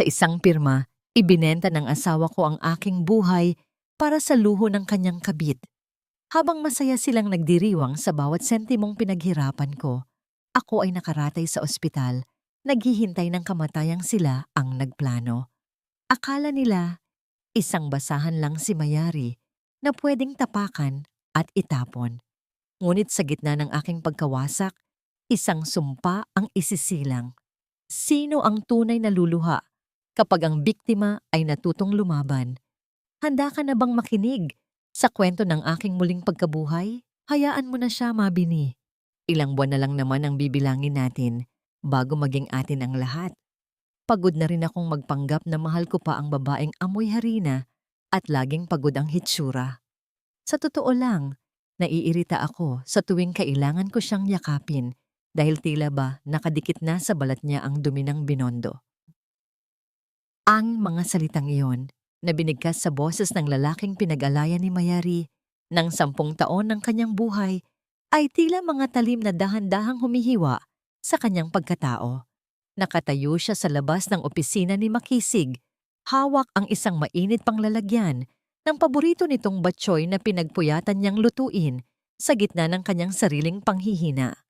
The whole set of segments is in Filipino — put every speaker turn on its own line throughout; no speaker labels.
Sa isang pirma, ibinenta ng asawa ko ang aking buhay para sa luho ng kanyang kabit. Habang masaya silang nagdiriwang sa bawat sentimong pinaghirapan ko, ako ay nakaratay sa ospital, naghihintay ng kamatayang sila ang nagplano. Akala nila, isang basahan lang si Mayari na pwedeng tapakan at itapon. Ngunit sa gitna ng aking pagkawasak, isang sumpa ang isisilang. Sino ang tunay na luluha kapag ang biktima ay natutong lumaban? Handa ka na bang makinig sa kwento ng aking muling pagkabuhay? Hayaan mo na siya, Mabini. Ilang buwan na lang naman ang bibilangin natin bago maging atin ang lahat. Pagod na rin akong magpanggap na mahal ko pa ang babaeng amoy harina at laging pagod ang hitsura. Sa totoo lang, naiirita ako sa tuwing kailangan ko siyang yakapin dahil tila ba nakadikit na sa balat niya ang dumi ng binondo. Ang mga salitang iyon na binigkas sa boses ng lalaking pinag-alayan ni Mayari ng 10 taon ng kanyang buhay ay tila mga talim na dahan-dahang humihiwa sa kanyang pagkatao. Nakatayo siya sa labas ng opisina ni Makisig, hawak ang isang mainit pang lalagyan ng paborito nitong batsoy na pinagpuyatan niyang lutuin sa gitna ng kanyang sariling panghihina.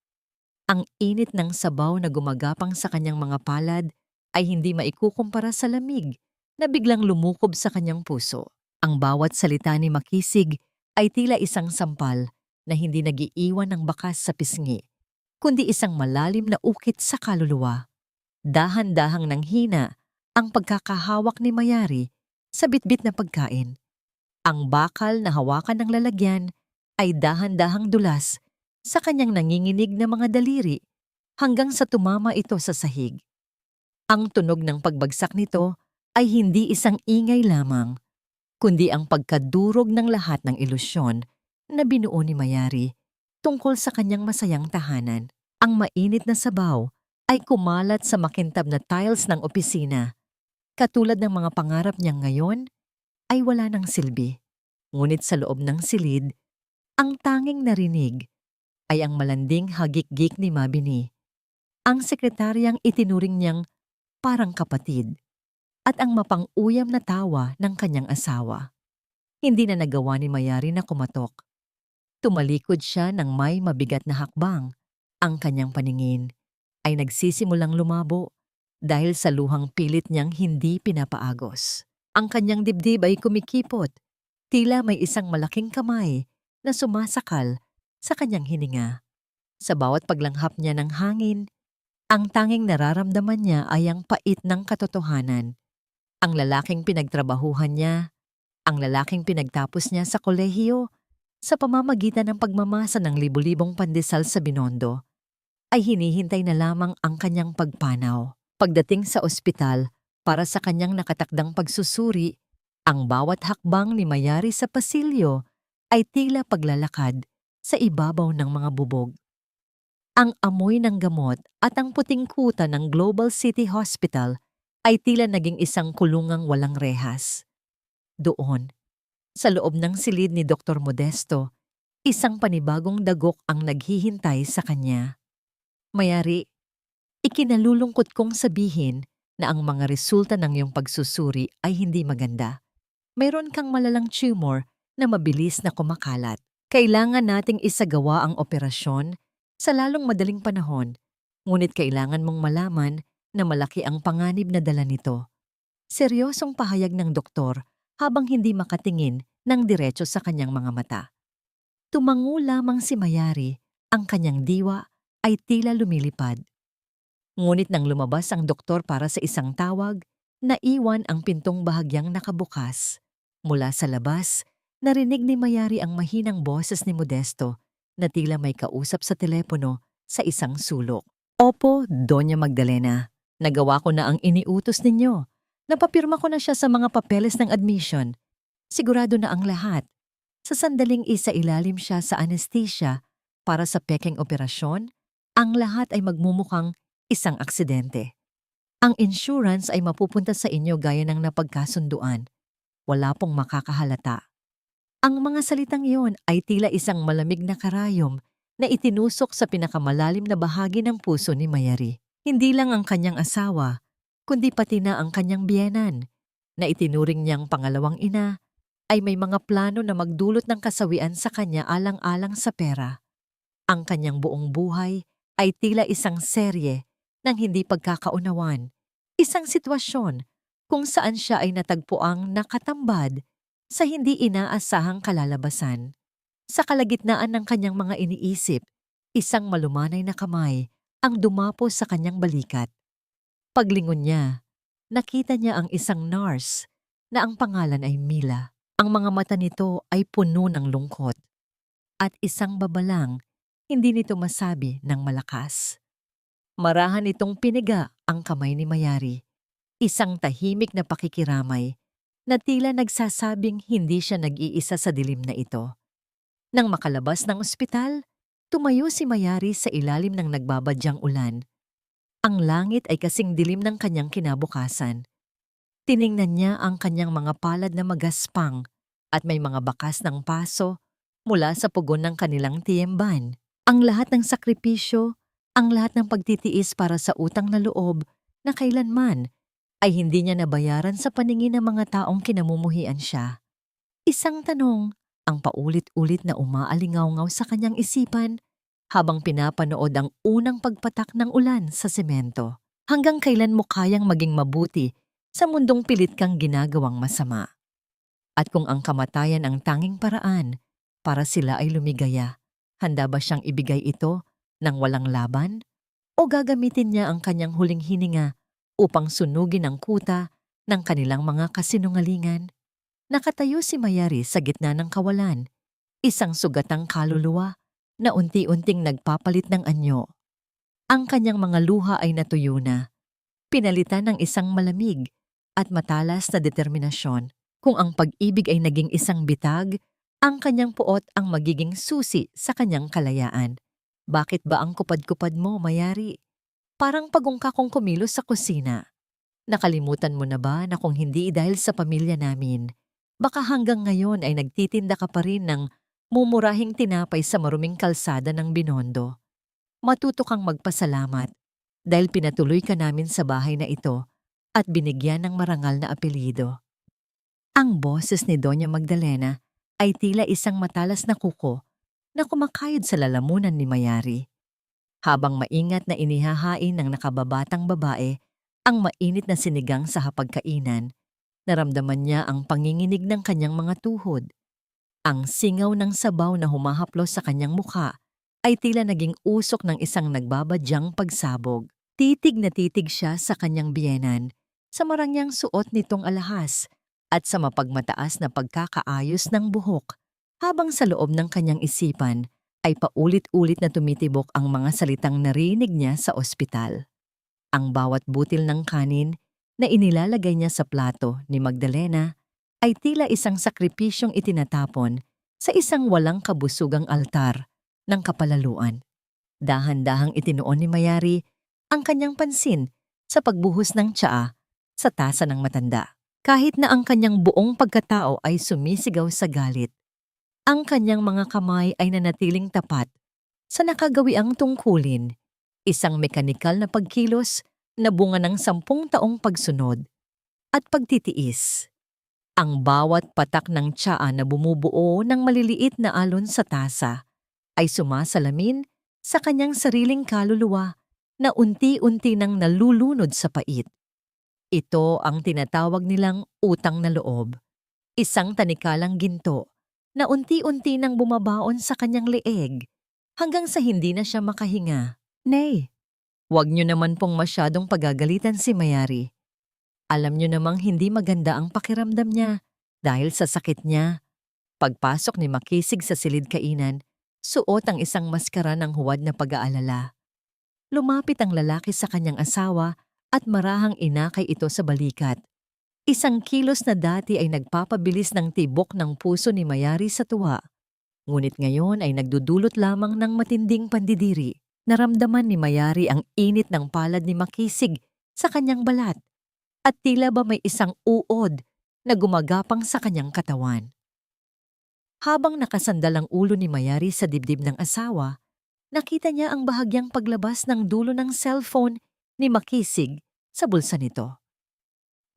Ang init ng sabaw na gumagapang sa kanyang mga palad ay hindi maikukumpara sa lamig na biglang lumukob sa kanyang puso. Ang bawat salita ni Makisig ay tila isang sampal na hindi nagiiwan ng bakas sa pisngi, kundi isang malalim na ukit sa kaluluwa. Dahan-dahang nanghina ang pagkakahawak ni Mayari sa bitbit na pagkain. Ang bakal na hawakan ng lalagyan ay dahan-dahang dulas sa kanyang nanginginig na mga daliri hanggang sa tumama ito sa sahig. Ang tunog ng pagbagsak nito ay hindi isang ingay lamang, kundi ang pagkadurog ng lahat ng ilusyon na binuo ni Mayari tungkol sa kanyang masayang tahanan. Ang mainit na sabaw ay kumalat sa makintab na tiles ng opisina. Katulad ng mga pangarap niyang ngayon, ay wala ng silbi. Ngunit sa loob ng silid, ang tanging narinig ay ang malanding hagik-gik ni Mabini, ang sekretaryang itinuring niyang parang kapatid, at ang mapang-uyam na tawa ng kanyang asawa. Hindi na nagawa ni Mayari na kumatok. Tumalikod siya ng may mabigat na hakbang. Ang kanyang paningin ay nagsisimulang lumabo dahil sa luhang pilit niyang hindi pinapaagos. Ang kanyang dibdib ay kumikipot, tila may isang malaking kamay na sumasakal sa kanyang hininga. Sa bawat paglanghap niya ng hangin, ang tanging nararamdaman niya ay ang pait ng katotohanan. Ang lalaking pinagtrabahuhan niya, ang lalaking pinagtapos niya sa kolehiyo, sa pamamagitan ng pagmamasa ng libu-libong pandesal sa Binondo, ay hinihintay na lamang ang kanyang pagpanaw. Pagdating sa ospital para sa kanyang nakatakdang pagsusuri, ang bawat hakbang ni Mayari sa pasilyo ay tila paglalakad sa ibabaw ng mga bubog. Ang amoy ng gamot at ang puting kuta ng Global City Hospital ay tila naging isang kulungang walang rehas. Doon, sa loob ng silid ni Dr. Modesto, isang panibagong dagok ang naghihintay sa kanya. Mayari, ikinalulungkot kong sabihin na ang mga resulta ng iyong pagsusuri ay hindi maganda. Mayroon kang malalang tumor na mabilis na kumakalat. Kailangan nating isagawa ang operasyon sa lalong madaling panahon, ngunit kailangan mong malaman na malaki ang panganib na dala nito. Seryosong pahayag ng doktor habang hindi makatingin ng diretso sa kanyang mga mata. Tumango lamang si Mayari, ang kanyang diwa ay tila lumilipad. Ngunit nang lumabas ang doktor para sa isang tawag, naiwan ang pintong bahagyang nakabukas. Mula sa labas, narinig ni Mayari ang mahinang boses ni Modesto na tila may kausap sa telepono sa isang sulok. Opo, Doña Magdalena. Nagawa ko na ang iniutos ninyo. Napapirma ko na siya sa mga papeles ng admission. Sigurado na ang lahat. Sa sandaling isa-ilalim siya sa anesthesia para sa peking operasyon, ang lahat ay magmumukhang isang aksidente. Ang insurance ay mapupunta sa inyo gaya ng napagkasunduan. Wala pong makakahalata. Ang mga salitang iyon ay tila isang malamig na karayom na itinusok sa pinakamalalim na bahagi ng puso ni Mayari. Hindi lang ang kanyang asawa, kundi pati na ang kanyang biyenan, na itinuring niyang pangalawang ina, ay may mga plano na magdulot ng kasawian sa kanya alang-alang sa pera. Ang kanyang buong buhay ay tila isang serye ng hindi pagkakaunawan, isang sitwasyon kung saan siya ay natagpuang nakatambad sa hindi inaasahang kalalabasan. Sa kalagitnaan ng kanyang mga iniisip, isang malumanay na kamay ang dumapo sa kanyang balikat. Paglingon niya, nakita niya ang isang nurse na ang pangalan ay Mila. Ang mga mata nito ay puno ng lungkot at isang babalang hindi nito masabi ng malakas. Marahan itong piniga ang kamay ni Mayari, isang tahimik na pakikiramay na tila nagsasabing hindi siya nag-iisa sa dilim na ito. Nang makalabas ng ospital, tumayo si Mayari sa ilalim ng nagbabadyang ulan. Ang langit ay kasing dilim ng kanyang kinabukasan. Tiningnan niya ang kanyang mga palad na magaspang at may mga bakas ng paso mula sa pugon ng kanilang tiyemban. Ang lahat ng sakripisyo, ang lahat ng pagtitiis para sa utang na loob na kailanman ay hindi niya nabayaran sa paningin ng mga taong kinamumuhian siya. Isang tanong ang paulit-ulit na umaalingaw-ngaw sa kanyang isipan habang pinapanood ang unang pagpatak ng ulan sa semento. Hanggang kailan mo kayang maging mabuti sa mundong pilit kang ginagawang masama? At kung ang kamatayan ang tanging paraan para sila ay lumigaya, handa ba siyang ibigay ito ng walang laban? O gagamitin niya ang kanyang huling hininga upang sunugin ang kuta ng kanilang mga kasinungalingan? Nakatayo si Mayari sa gitna ng kawalan, isang sugatang kaluluwa na unti-unting nagpapalit ng anyo. Ang kanyang mga luha ay natuyo na, pinalitan ng isang malamig at matalas na determinasyon. Kung ang pag-ibig ay naging isang bitag, ang kanyang puot ang magiging susi sa kanyang kalayaan. Bakit ba ang kupad-kupad mo, Mayari? Parang pagungka kong kumilos sa kusina. Nakalimutan mo na ba na kung hindi dahil sa pamilya namin, baka hanggang ngayon ay nagtitinda ka pa rin ng mumurahing tinapay sa maruming kalsada ng Binondo? Matuto kang magpasalamat dahil pinatuloy ka namin sa bahay na ito at binigyan ng marangal na apelyido. Ang boses ni Doña Magdalena ay tila isang matalas na kuko na kumakayod sa lalamunan ni Mayari. Habang maingat na inihahain ng nakababatang babae ang mainit na sinigang sa hapagkainan, naramdaman niya ang panginginig ng kanyang mga tuhod. Ang singaw ng sabaw na humahaplos sa kanyang mukha ay tila naging usok ng isang nagbabadyang pagsabog. Titig na titig siya sa kanyang biyenan, sa marangyang suot nitong alahas at sa mapagmataas na pagkakaayos ng buhok, habang sa loob ng kanyang isipan ay paulit-ulit na tumitibok ang mga salitang narinig niya sa ospital. Ang bawat butil ng kanin na inilalagay niya sa plato ni Magdalena ay tila isang sakripisyong itinatapon sa isang walang kabusugang altar ng kapalaluan. Dahan-dahang itinuon ni Mayari ang kanyang pansin sa pagbuhos ng tsaa sa tasa ng matanda. Kahit na ang kanyang buong pagkatao ay sumisigaw sa galit, ang kanyang mga kamay ay nanatiling tapat sa nakagawiang tungkulin, isang mekanikal na pagkilos na bunga ng 10 taong pagsunod at pagtitiis. Ang bawat patak ng tsaa na bumubuo ng maliliit na alon sa tasa ay sumasalamin sa kanyang sariling kaluluwa na unti-unti nang nalulunod sa pait. Ito ang tinatawag nilang utang na loob, isang tanikalang ginto na unti-unti nang bumabaon sa kanyang leeg hanggang sa hindi na siya makahinga. Nay, huwag niyo naman pong masyadong pagagalitan si Mayari. Alam niyo namang hindi maganda ang pakiramdam niya dahil sa sakit niya. Pagpasok ni Makisig sa silid kainan, suot ang isang maskara ng huwad na pag-aalala. Lumapit ang lalaki sa kanyang asawa at marahang inakay ito sa balikat. Isang kilos na dati ay nagpapabilis ng tibok ng puso ni Mayari sa tuwa. Ngunit ngayon ay nagdudulot lamang ng matinding pandidiri. Naramdaman ni Mayari ang init ng palad ni Makisig sa kanyang balat at tila ba may isang uod na gumagapang sa kanyang katawan. Habang nakasandal ang ulo ni Mayari sa dibdib ng asawa, nakita niya ang bahagyang paglabas ng dulo ng cellphone ni Makisig sa bulsa nito.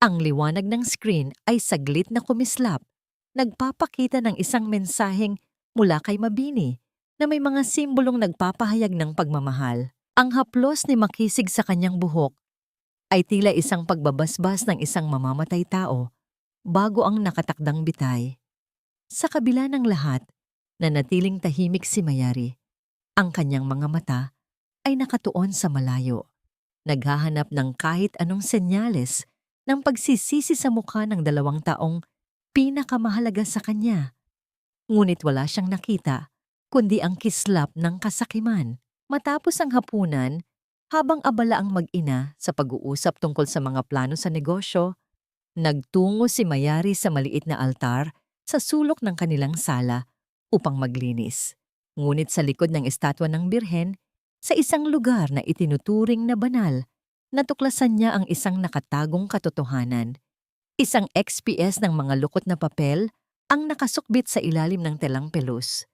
Ang liwanag ng screen ay saglit na kumislap, nagpapakita ng isang mensaheng mula kay Mabini na may mga simbolong nagpapahayag ng pagmamahal. Ang haplos ni Makisig sa kanyang buhok ay tila isang pagbabasbas ng isang mamamatay tao bago ang nakatakdang bitay. Sa kabila ng lahat, nanatiling tahimik si Mayari. Ang kanyang mga mata ay nakatuon sa malayo, naghahanap ng kahit anong senyales ng pagsisisi sa mukha ng dalawang taong pinakamahalaga sa kanya. Ngunit wala siyang nakita, kundi ang kislap ng kasakiman. Matapos ang hapunan, habang abala ang mag-ina sa pag-uusap tungkol sa mga plano sa negosyo, nagtungo si Mayari sa maliit na altar sa sulok ng kanilang sala upang maglinis. Ngunit sa likod ng estatwa ng Birhen, sa isang lugar na itinuturing na banal, natuklasan niya ang isang nakatagong katotohanan. Isang XPS ng mga lukot na papel ang nakasukbit sa ilalim ng telang pelus.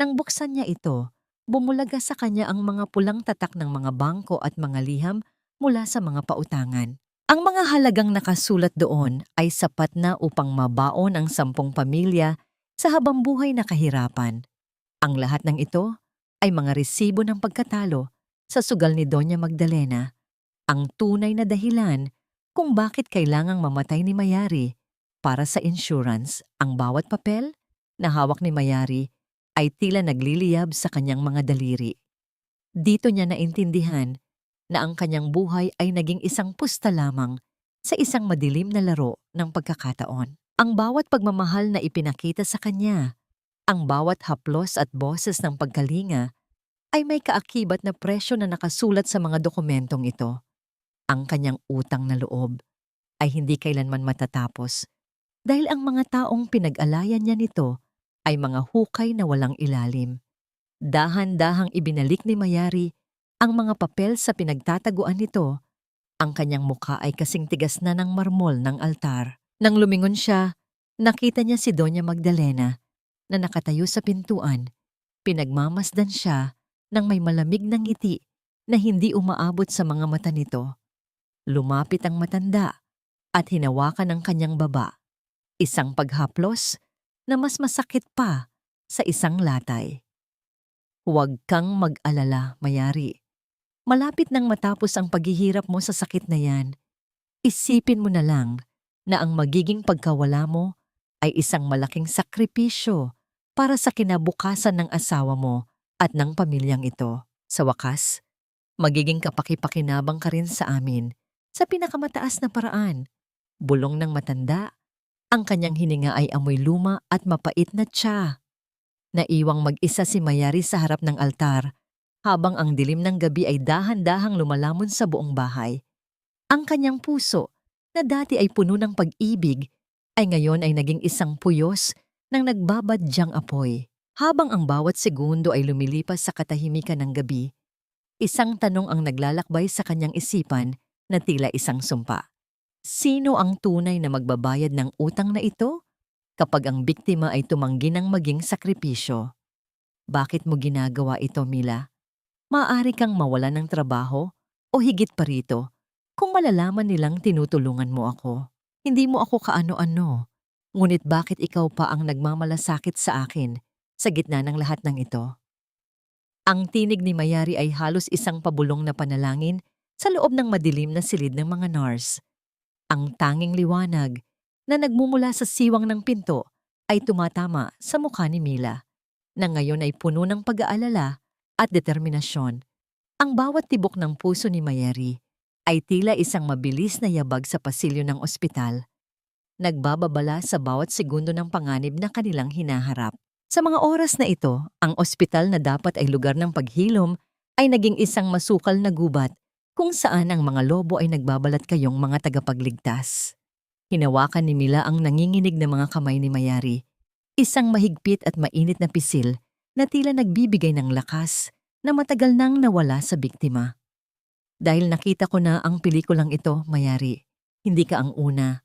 Nang buksan niya ito, bumulaga sa kanya ang mga pulang tatak ng mga bangko at mga liham mula sa mga pautangan. Ang mga halagang nakasulat doon ay sapat na upang mabaon ang 10 pamilya sa habambuhay na kahirapan. Ang lahat ng ito ay mga resibo ng pagkatalo sa sugal ni Doña Magdalena, ang tunay na dahilan kung bakit kailangang mamatay ni Mayari. Para sa insurance, ang bawat papel na hawak ni Mayari ay tila nagliliyab sa kanyang mga daliri. Dito niya naintindihan na ang kanyang buhay ay naging isang pusta lamang sa isang madilim na laro ng pagkakataon. Ang bawat pagmamahal na ipinakita sa kanya, ang bawat haplos at boses ng pagkalinga ay may kaakibat na presyo na nakasulat sa mga dokumentong ito. Ang kanyang utang na loob ay hindi kailanman matatapos dahil ang mga taong pinag-alayan niya nito ay mga hukay na walang ilalim. Dahan-dahang ibinalik ni Mayari ang mga papel sa pinagtataguan nito. Ang kanyang mukha ay kasing tigas na ng marmol ng altar. Nang lumingon siya, nakita niya si Doña Magdalena na nakatayo sa pintuan. Pinagmamasdan siya ng may malamig na ngiti na hindi umaabot sa mga mata nito. Lumapit ang matanda at hinawakan ang kanyang baba. Isang paghaplos na mas masakit pa sa isang latay. Huwag kang mag-alala, Mayari. Malapit nang matapos ang paghihirap mo sa sakit na yan. Isipin mo na lang na ang magiging pagkawala mo ay isang malaking sakripisyo para sa kinabukasan ng asawa mo at ng pamilyang ito. Sa wakas, magiging kapaki-pakinabang ka rin sa amin sa pinakamataas na paraan. Bulong ng matanda. Ang kanyang hininga ay amoy luma at mapait na tsa. Naiwang mag-isa si Mayari sa harap ng altar habang ang dilim ng gabi ay dahan-dahang lumalamon sa buong bahay. Ang kanyang puso, na dati ay puno ng pag-ibig, ay ngayon ay naging isang puyos ng nagbabadyang apoy. Habang ang bawat segundo ay lumilipas sa katahimikan ng gabi, isang tanong ang naglalakbay sa kanyang isipan na tila isang sumpa. Sino ang tunay na magbabayad ng utang na ito kapag ang biktima ay tumanggi ng maging sakripisyo? Bakit mo ginagawa ito, Mila? Maaari kang mawalan ng trabaho o higit pa rito kung malalaman nilang tinutulungan mo ako. Hindi mo ako kaano-ano, ngunit bakit ikaw pa ang nagmamalasakit sa akin sa gitna ng lahat ng ito? Ang tinig ni Mayari ay halos isang pabulong na panalangin sa loob ng madilim na silid ng mga nurse. Ang tanging liwanag na nagmumula sa siwang ng pinto ay tumatama sa mukha ni Mila, na ngayon ay puno ng pag-aalala at determinasyon. Ang bawat tibok ng puso ni Mayari ay tila isang mabilis na yabag sa pasilyo ng ospital, nagbababala sa bawat segundo ng panganib na kanilang hinaharap. Sa mga oras na ito, ang ospital na dapat ay lugar ng paghilom ay naging isang masukal na gubat kung saan ang mga lobo ay nagbabalat kayong mga tagapagligtas. Hinawakan ni Mila ang nanginginig na mga kamay ni Mayari, isang mahigpit at mainit na pisil na tila nagbibigay ng lakas na matagal nang nawala sa biktima. Dahil nakita ko na ang pelikulang ito, Mayari, hindi ka ang una.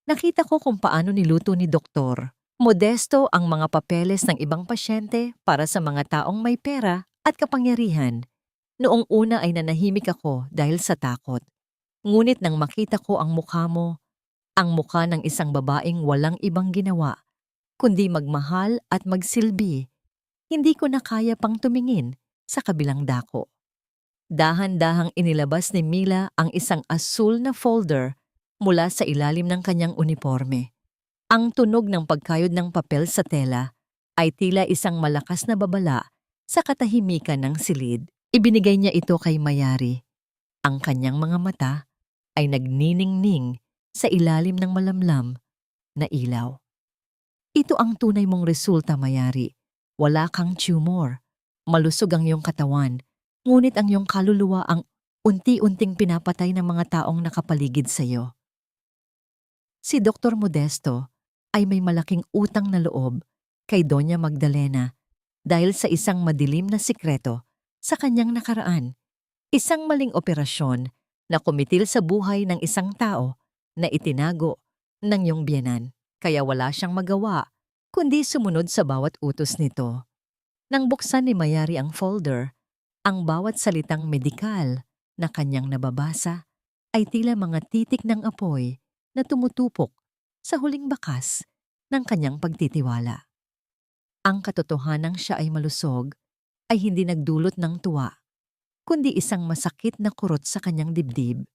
Nakita ko kung paano niluto ni Doktor. Modesto ang mga papeles ng ibang pasyente para sa mga taong may pera at kapangyarihan. Noong una ay nanahimik ako dahil sa takot. Ngunit nang makita ko ang mukha mo, Ang mukha ng isang babaeng walang ibang ginawa, kundi magmahal at magsilbi. Hindi ko na kaya pang tumingin sa kabilang dako. Dahan-dahang inilabas ni Mila ang isang asul na folder mula sa ilalim ng kanyang uniforme. Ang tunog ng pagkayod ng papel sa tela ay tila isang malakas na babala sa katahimikan ng silid. Ibinigay niya ito kay Mayari. Ang kanyang mga mata ay nagniningning sa ilalim ng malamlam na ilaw. Ito ang tunay mong resulta, Mayari. Wala kang tumor. Malusog ang iyong katawan, ngunit ang iyong kaluluwa ang unti-unting pinapatay ng mga taong nakapaligid sa iyo. Si Dr. Modesto ay may malaking utang na loob kay Doña Magdalena dahil sa isang madilim na sikreto sa kanyang nakaraan. Isang maling operasyon na kumitil sa buhay ng isang tao na itinago ng iyong biyenan. Kaya wala siyang magawa kundi sumunod sa bawat utos nito. Nang buksan ni Mayari ang folder, ang bawat salitang medikal na kanyang nababasa ay tila mga titik ng apoy na tumutupok sa huling bakas ng kanyang pagtitiwala. Ang katotohanang siya ay malusog ay hindi nagdulot ng tuwa, kundi isang masakit na kurot sa kanyang dibdib.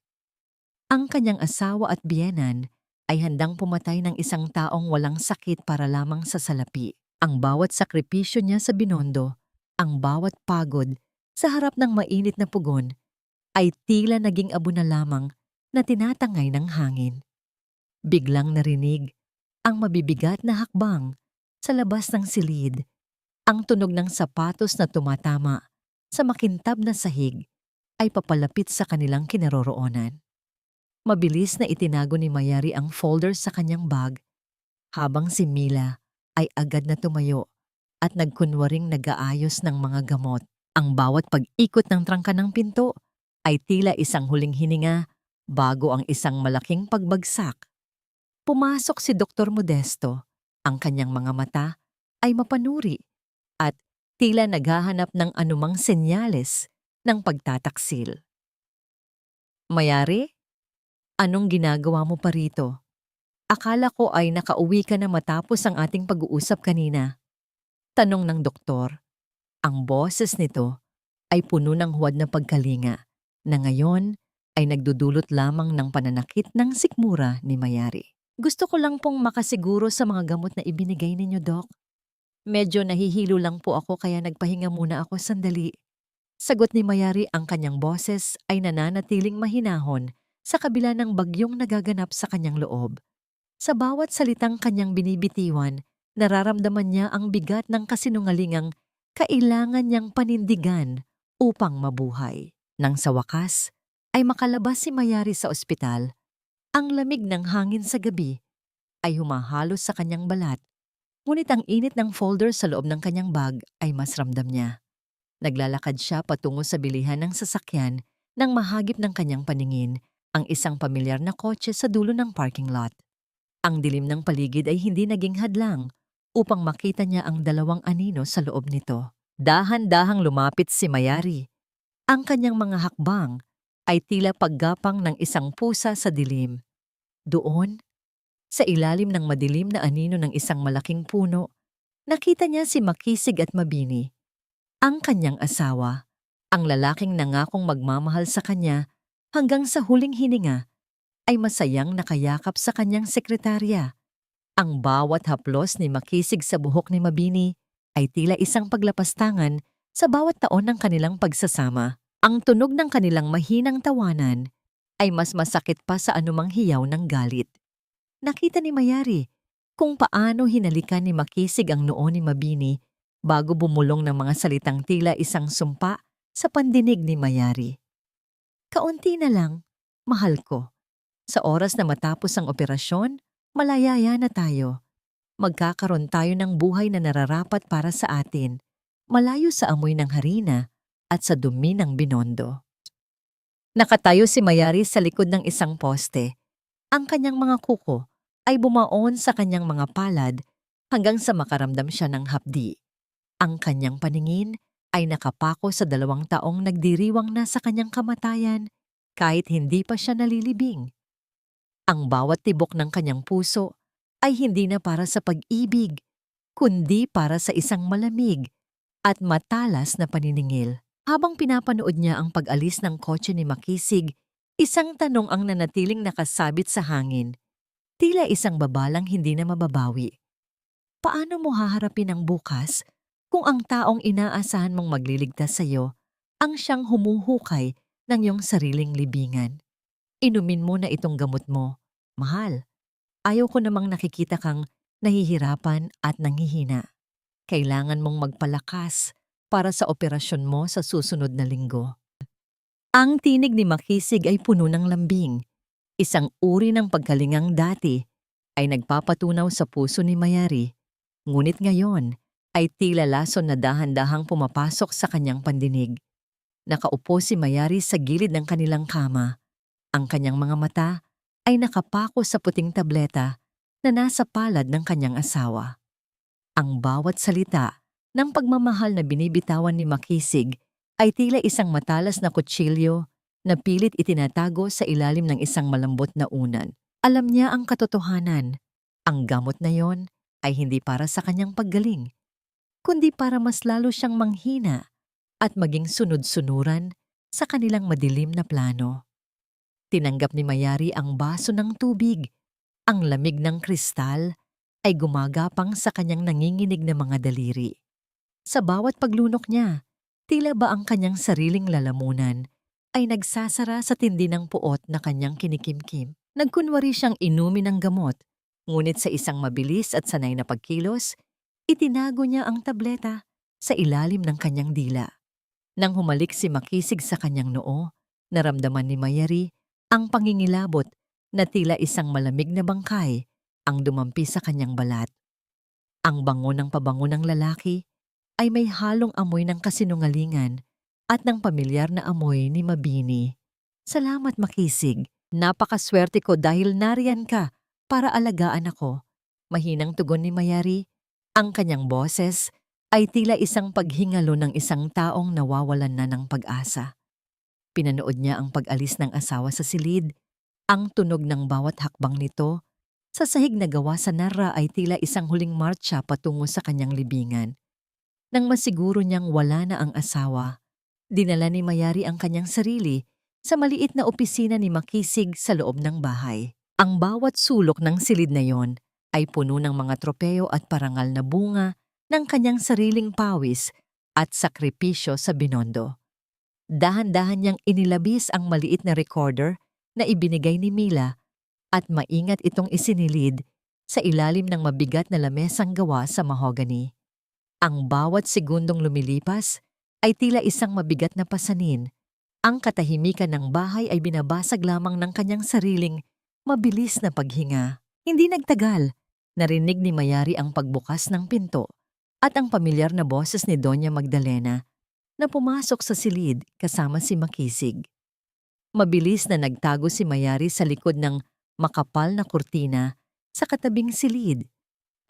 Ang kanyang asawa at biyenan ay handang pumatay ng isang taong walang sakit para lamang sa salapi. Ang bawat sakripisyo niya sa Binondo, ang bawat pagod sa harap ng mainit na pugon, ay tila naging abo na lamang na tinatangay ng hangin. Biglang narinig ang mabibigat na hakbang sa labas ng silid, ang tunog ng sapatos na tumatama sa makintab na sahig ay papalapit sa kanilang kinaroroonan. Mabilis na itinago ni Mayari ang folder sa kanyang bag, habang si Mila ay agad na tumayo at nagkunwaring nag-aayos ng mga gamot. Ang bawat pag-ikot ng trangka ng pinto ay tila isang huling hininga bago ang isang malaking pagbagsak. Pumasok si Dr. Modesto. Ang kanyang mga mata ay mapanuri at tila naghahanap ng anumang senyales ng pagtataksil. Mayari? Anong ginagawa mo pa rito? Akala ko ay nakauwi ka na matapos ang ating pag-uusap kanina. Tanong ng doktor. Ang boses nito ay puno ng huwad na pagkalinga na ngayon ay nagdudulot lamang ng pananakit ng sikmura ni Mayari. Gusto ko lang pong makasiguro sa mga gamot na ibinigay ninyo, Dok. Medyo nahihilo lang po ako kaya nagpahinga muna ako sandali. Sagot ni Mayari, ang kanyang boses ay nananatiling mahinahon sa kabila ng bagyong nagaganap sa kanyang loob. Sa bawat salitang kanyang binibitiwan, nararamdaman niya ang bigat ng kasinungalingang kailangan niyang panindigan upang mabuhay. Nang sa wakas ay makalabas si Mayari sa ospital, ang lamig ng hangin sa gabi ay humahalos sa kanyang balat, ngunit ang init ng folder sa loob ng kanyang bag ay mas ramdam niya. Naglalakad siya patungo sa bilihan ng sasakyan nang mahagip ng kanyang paningin ang isang pamilyar na kotse sa dulo ng parking lot. Ang dilim ng paligid ay hindi naging hadlang upang makita niya ang dalawang anino sa loob nito. Dahan-dahang lumapit si Mayari. Ang kanyang mga hakbang ay tila paggapang ng isang pusa sa dilim. Doon, sa ilalim ng madilim na anino ng isang malaking puno, nakita niya si Makisig at Mabini, ang kanyang asawa, ang lalaking nangakong magmamahal sa kanya hanggang sa huling hininga ay masayang nakayakap sa kanyang sekretarya. Ang bawat haplos ni Makisig sa buhok ni Mabini ay tila isang paglapastangan sa bawat taon ng kanilang pagsasama. Ang tunog ng kanilang mahinang tawanan ay mas masakit pa sa anumang hiyaw ng galit. Nakita ni Mayari kung paano hinalikan ni Makisig ang noo ni Mabini bago bumulong ng mga salitang tila isang sumpa sa pandinig ni Mayari. Kaunti na lang, mahal ko. Sa oras na matapos ang operasyon, malayaya na tayo. Magkakaroon tayo ng buhay na nararapat para sa atin, malayo sa amoy ng harina at sa dumi ng Binondo. Nakatayo si Mayari sa likod ng isang poste. Ang kanyang mga kuko ay bumaon sa kanyang mga palad hanggang sa makaramdam siya ng hapdi. Ang kanyang paningin ay nakapako sa 2 taong nagdiriwang na sa kanyang kamatayan kahit hindi pa siya nalilibing. Ang bawat tibok ng kanyang puso ay hindi na para sa pag-ibig, kundi para sa isang malamig at matalas na paniningil. Habang pinapanood niya ang pag-alis ng kotse ni Makisig, isang tanong ang nanatiling nakasabit sa hangin. Tila isang babalang hindi na mababawi. Paano mo haharapin ang bukas kung ang taong inaasahan mong magliligtas sa iyo ang siyang humuhukay ng iyong sariling libingan? Inumin mo na itong gamot mo. Mahal, ayaw ko namang nakikita kang nahihirapan at nanghihina. Kailangan mong magpalakas para sa operasyon mo sa susunod na linggo. Ang tinig ni Makisig ay puno ng lambing. Isang uri ng pagkalingang dati ay nagpapatunaw sa puso ni Mayari. Ngunit ngayon ay tila lason na dahan-dahang pumapasok sa kanyang pandinig. Nakaupo si Mayari sa gilid ng kanilang kama. Ang kanyang mga mata ay nakapako sa puting tableta na nasa palad ng kanyang asawa. Ang bawat salita ng pagmamahal na binibitawan ni Makisig ay tila isang matalas na kutsilyo na pilit itinatago sa ilalim ng isang malambot na unan. Alam niya ang katotohanan. Ang gamot na yon ay hindi para sa kanyang paggaling, kundi para mas lalo siyang manghina at maging sunod-sunuran sa kanilang madilim na plano. Tinanggap ni Mayari ang baso ng tubig. Ang lamig ng kristal ay gumagapang sa kanyang nanginginig na mga daliri. Sa bawat paglunok niya, tila ba ang kanyang sariling lalamunan ay nagsasara sa tindi ng puot na kanyang kinikimkim. Nagkunwari siyang inumin ng gamot, ngunit sa isang mabilis at sanay na pagkilos, itinago niya ang tableta sa ilalim ng kanyang dila. Nang humalik si Makisig sa kanyang noo, naramdaman ni Mayari ang pangingilabot na tila isang malamig na bangkay ang dumampi sa kanyang balat. Ang bango ng pabango ng lalaki ay may halong amoy ng kasinungalingan at ng pamilyar na amoy ni Mabini. Salamat Makisig, napakaswerte ko dahil nariyan ka para alagaan ako. Mahinang tugon ni Mayari. Ang kanyang boses ay tila isang paghingalo ng isang taong nawawalan na ng pag-asa. Pinanood niya ang pag-alis ng asawa sa silid. Ang tunog ng bawat hakbang nito sa sahig na gawa sa narra ay tila isang huling marcha patungo sa kanyang libingan. Nang masiguro niyang wala na ang asawa, dinala ni Mayari ang kanyang sarili sa maliit na opisina ni Makisig sa loob ng bahay. Ang bawat sulok ng silid na yon ay puno ng mga tropeo at parangal na bunga ng kanyang sariling pawis at sakripisyo sa Binondo. Dahan-dahan niyang inilabis ang maliit na recorder na ibinigay ni Mila at maingat itong isinilid sa ilalim ng mabigat na lamesang gawa sa mahogany. Ang bawat segundong lumilipas ay tila isang mabigat na pasanin. Ang katahimikan ng bahay ay binabasag lamang ng kanyang sariling mabilis na paghinga. Hindi nagtagal, narinig ni Mayari ang pagbukas ng pinto at ang pamilyar na boses ni Doña Magdalena na pumasok sa silid kasama si Makisig. Mabilis na nagtago si Mayari sa likod ng makapal na kurtina sa katabing silid.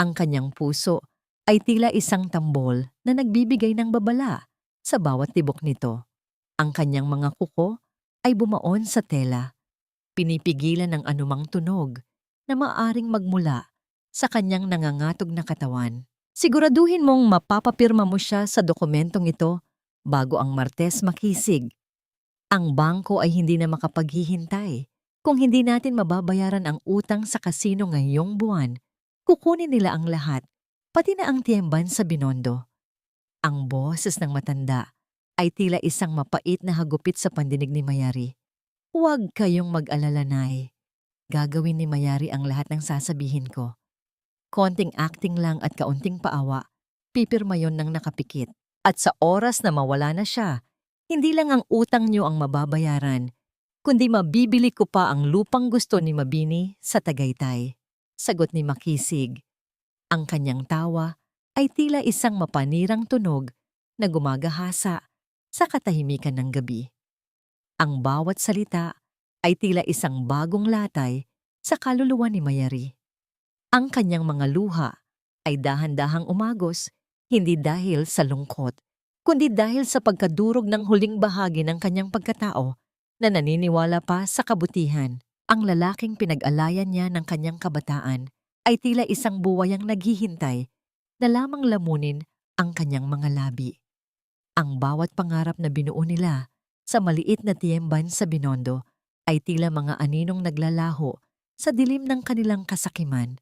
Ang kanyang puso ay tila isang tambol na nagbibigay ng babala sa bawat tibok nito. Ang kanyang mga kuko ay bumaon sa tela, pinipigilan ng anumang tunog na maaring magmula sa kanyang nangangatog na katawan. Siguraduhin mong mapapapirma mo siya sa dokumentong ito bago ang Martes Makisig. Ang bangko ay hindi na makapaghihintay. Kung hindi natin mababayaran ang utang sa kasino ngayong buwan, kukunin nila ang lahat, pati na ang tiyemban sa Binondo. Ang boses ng matanda ay tila isang mapait na hagupit sa pandinig ni Mayari. Huwag kayong mag-alala, Nay. Gagawin ni Mayari ang lahat ng sasabihin ko. Konting acting lang at kaunting paawa, pipirma yon ng nakapikit. At sa oras na mawala na siya, hindi lang ang utang niyo ang mababayaran, kundi mabibili ko pa ang lupang gusto ni Mabini sa Tagaytay. Sagot ni Makisig. Ang kanyang tawa ay tila isang mapanirang tunog na gumagahasa sa katahimikan ng gabi. Ang bawat salita ay tila isang bagong latay sa kaluluwa ni Mayari. Ang kanyang mga luha ay dahan-dahang umagos, hindi dahil sa lungkot, kundi dahil sa pagkadurog ng huling bahagi ng kanyang pagkatao na naniniwala pa sa kabutihan. Ang lalaking pinag-alayan niya ng kanyang kabataan ay tila isang buwayang naghihintay na lamang lamunin ang kanyang mga labi. Ang bawat pangarap na binuo nila sa maliit na tiyemban sa Binondo ay tila mga aninong naglalaho sa dilim ng kanilang kasakiman.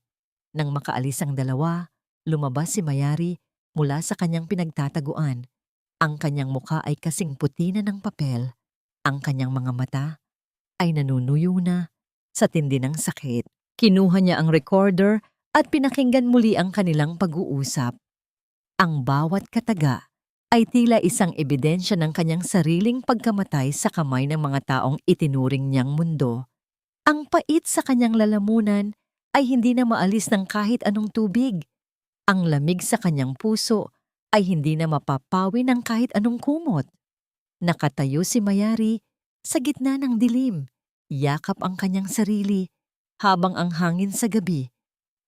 Nang makaalis ang dalawa, lumabas si Mayari mula sa kanyang pinagtataguan. Ang kanyang mukha ay kasing puti na ng papel. Ang kanyang mga mata ay nanunuyo na sa tindi ng sakit. Kinuha niya ang recorder at pinakinggan muli ang kanilang pag-uusap. Ang bawat kataga ay tila isang ebidensya ng kanyang sariling pagkamatay sa kamay ng mga taong itinuring niyang mundo. Ang pait sa kanyang lalamunan ay hindi na maalis ng kahit anong tubig. Ang lamig sa kanyang puso ay hindi na mapapawi ng kahit anong kumot. Nakatayo si Mayari sa gitna ng dilim, yakap ang kanyang sarili, habang ang hangin sa gabi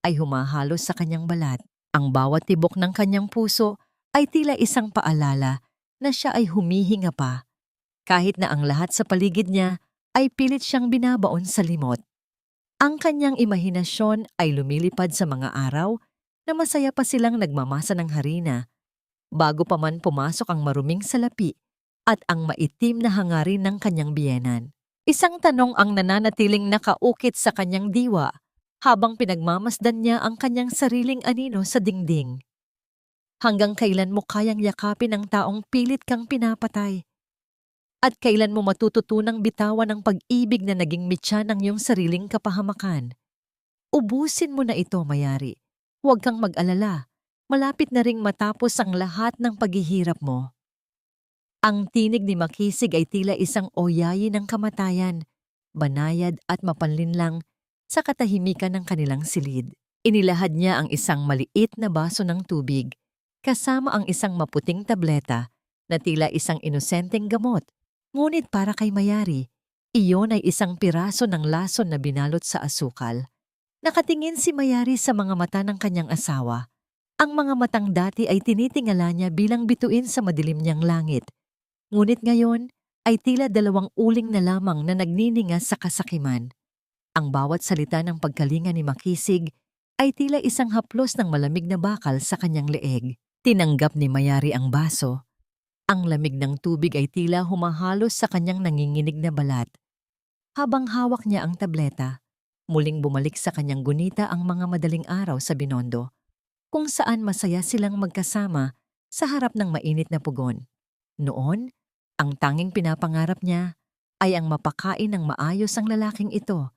ay humahalos sa kanyang balat. Ang bawat tibok ng kanyang puso ay tila isang paalala na siya ay humihinga pa, kahit na ang lahat sa paligid niya ay pilit siyang binabaon sa limot. Ang kanyang imahinasyon ay lumilipad sa mga araw na masaya pa silang nagmamasa ng harina, bago pa man pumasok ang maruming salapi at ang maitim na hangarin ng kanyang biyenan. Isang tanong ang nananatiling nakaukit sa kanyang diwa habang pinagmamasdan niya ang kanyang sariling anino sa dingding. Hanggang kailan mo kayang yakapin ang taong pilit kang pinapatay? At kailan mo matututunang bitawan ang pag-ibig na naging mitya ng iyong sariling kapahamakan? Ubusin mo na ito, Mayari. Huwag kang mag-alala. Malapit na ring matapos ang lahat ng paghihirap mo. Ang tinig ni Makisig ay tila isang oyayi ng kamatayan, banayad at mapanlinlang sa katahimikan ng kanilang silid. Inilahad niya ang isang maliit na baso ng tubig, kasama ang isang maputing tableta na tila isang inosenteng gamot. Ngunit para kay Mayari, iyon ay isang piraso ng lason na binalot sa asukal. Nakatingin si Mayari sa mga mata ng kanyang asawa. Ang mga matang dati ay tinitingala niya bilang bituin sa madilim niyang langit. Ngunit ngayon ay tila dalawang uling na lamang na nagnininga sa kasakiman. Ang bawat salita ng pagkalinga ni Makisig ay tila isang haplos ng malamig na bakal sa kanyang leeg. Tinanggap ni Mayari ang baso. Ang lamig ng tubig ay tila humahalos sa kanyang nanginginig na balat. Habang hawak niya ang tableta, muling bumalik sa kanyang gunita ang mga madaling araw sa Binondo, kung saan masaya silang magkasama sa harap ng mainit na pugon. Noon, ang tanging pinapangarap niya ay ang mapakain ng maayos ang lalaking ito,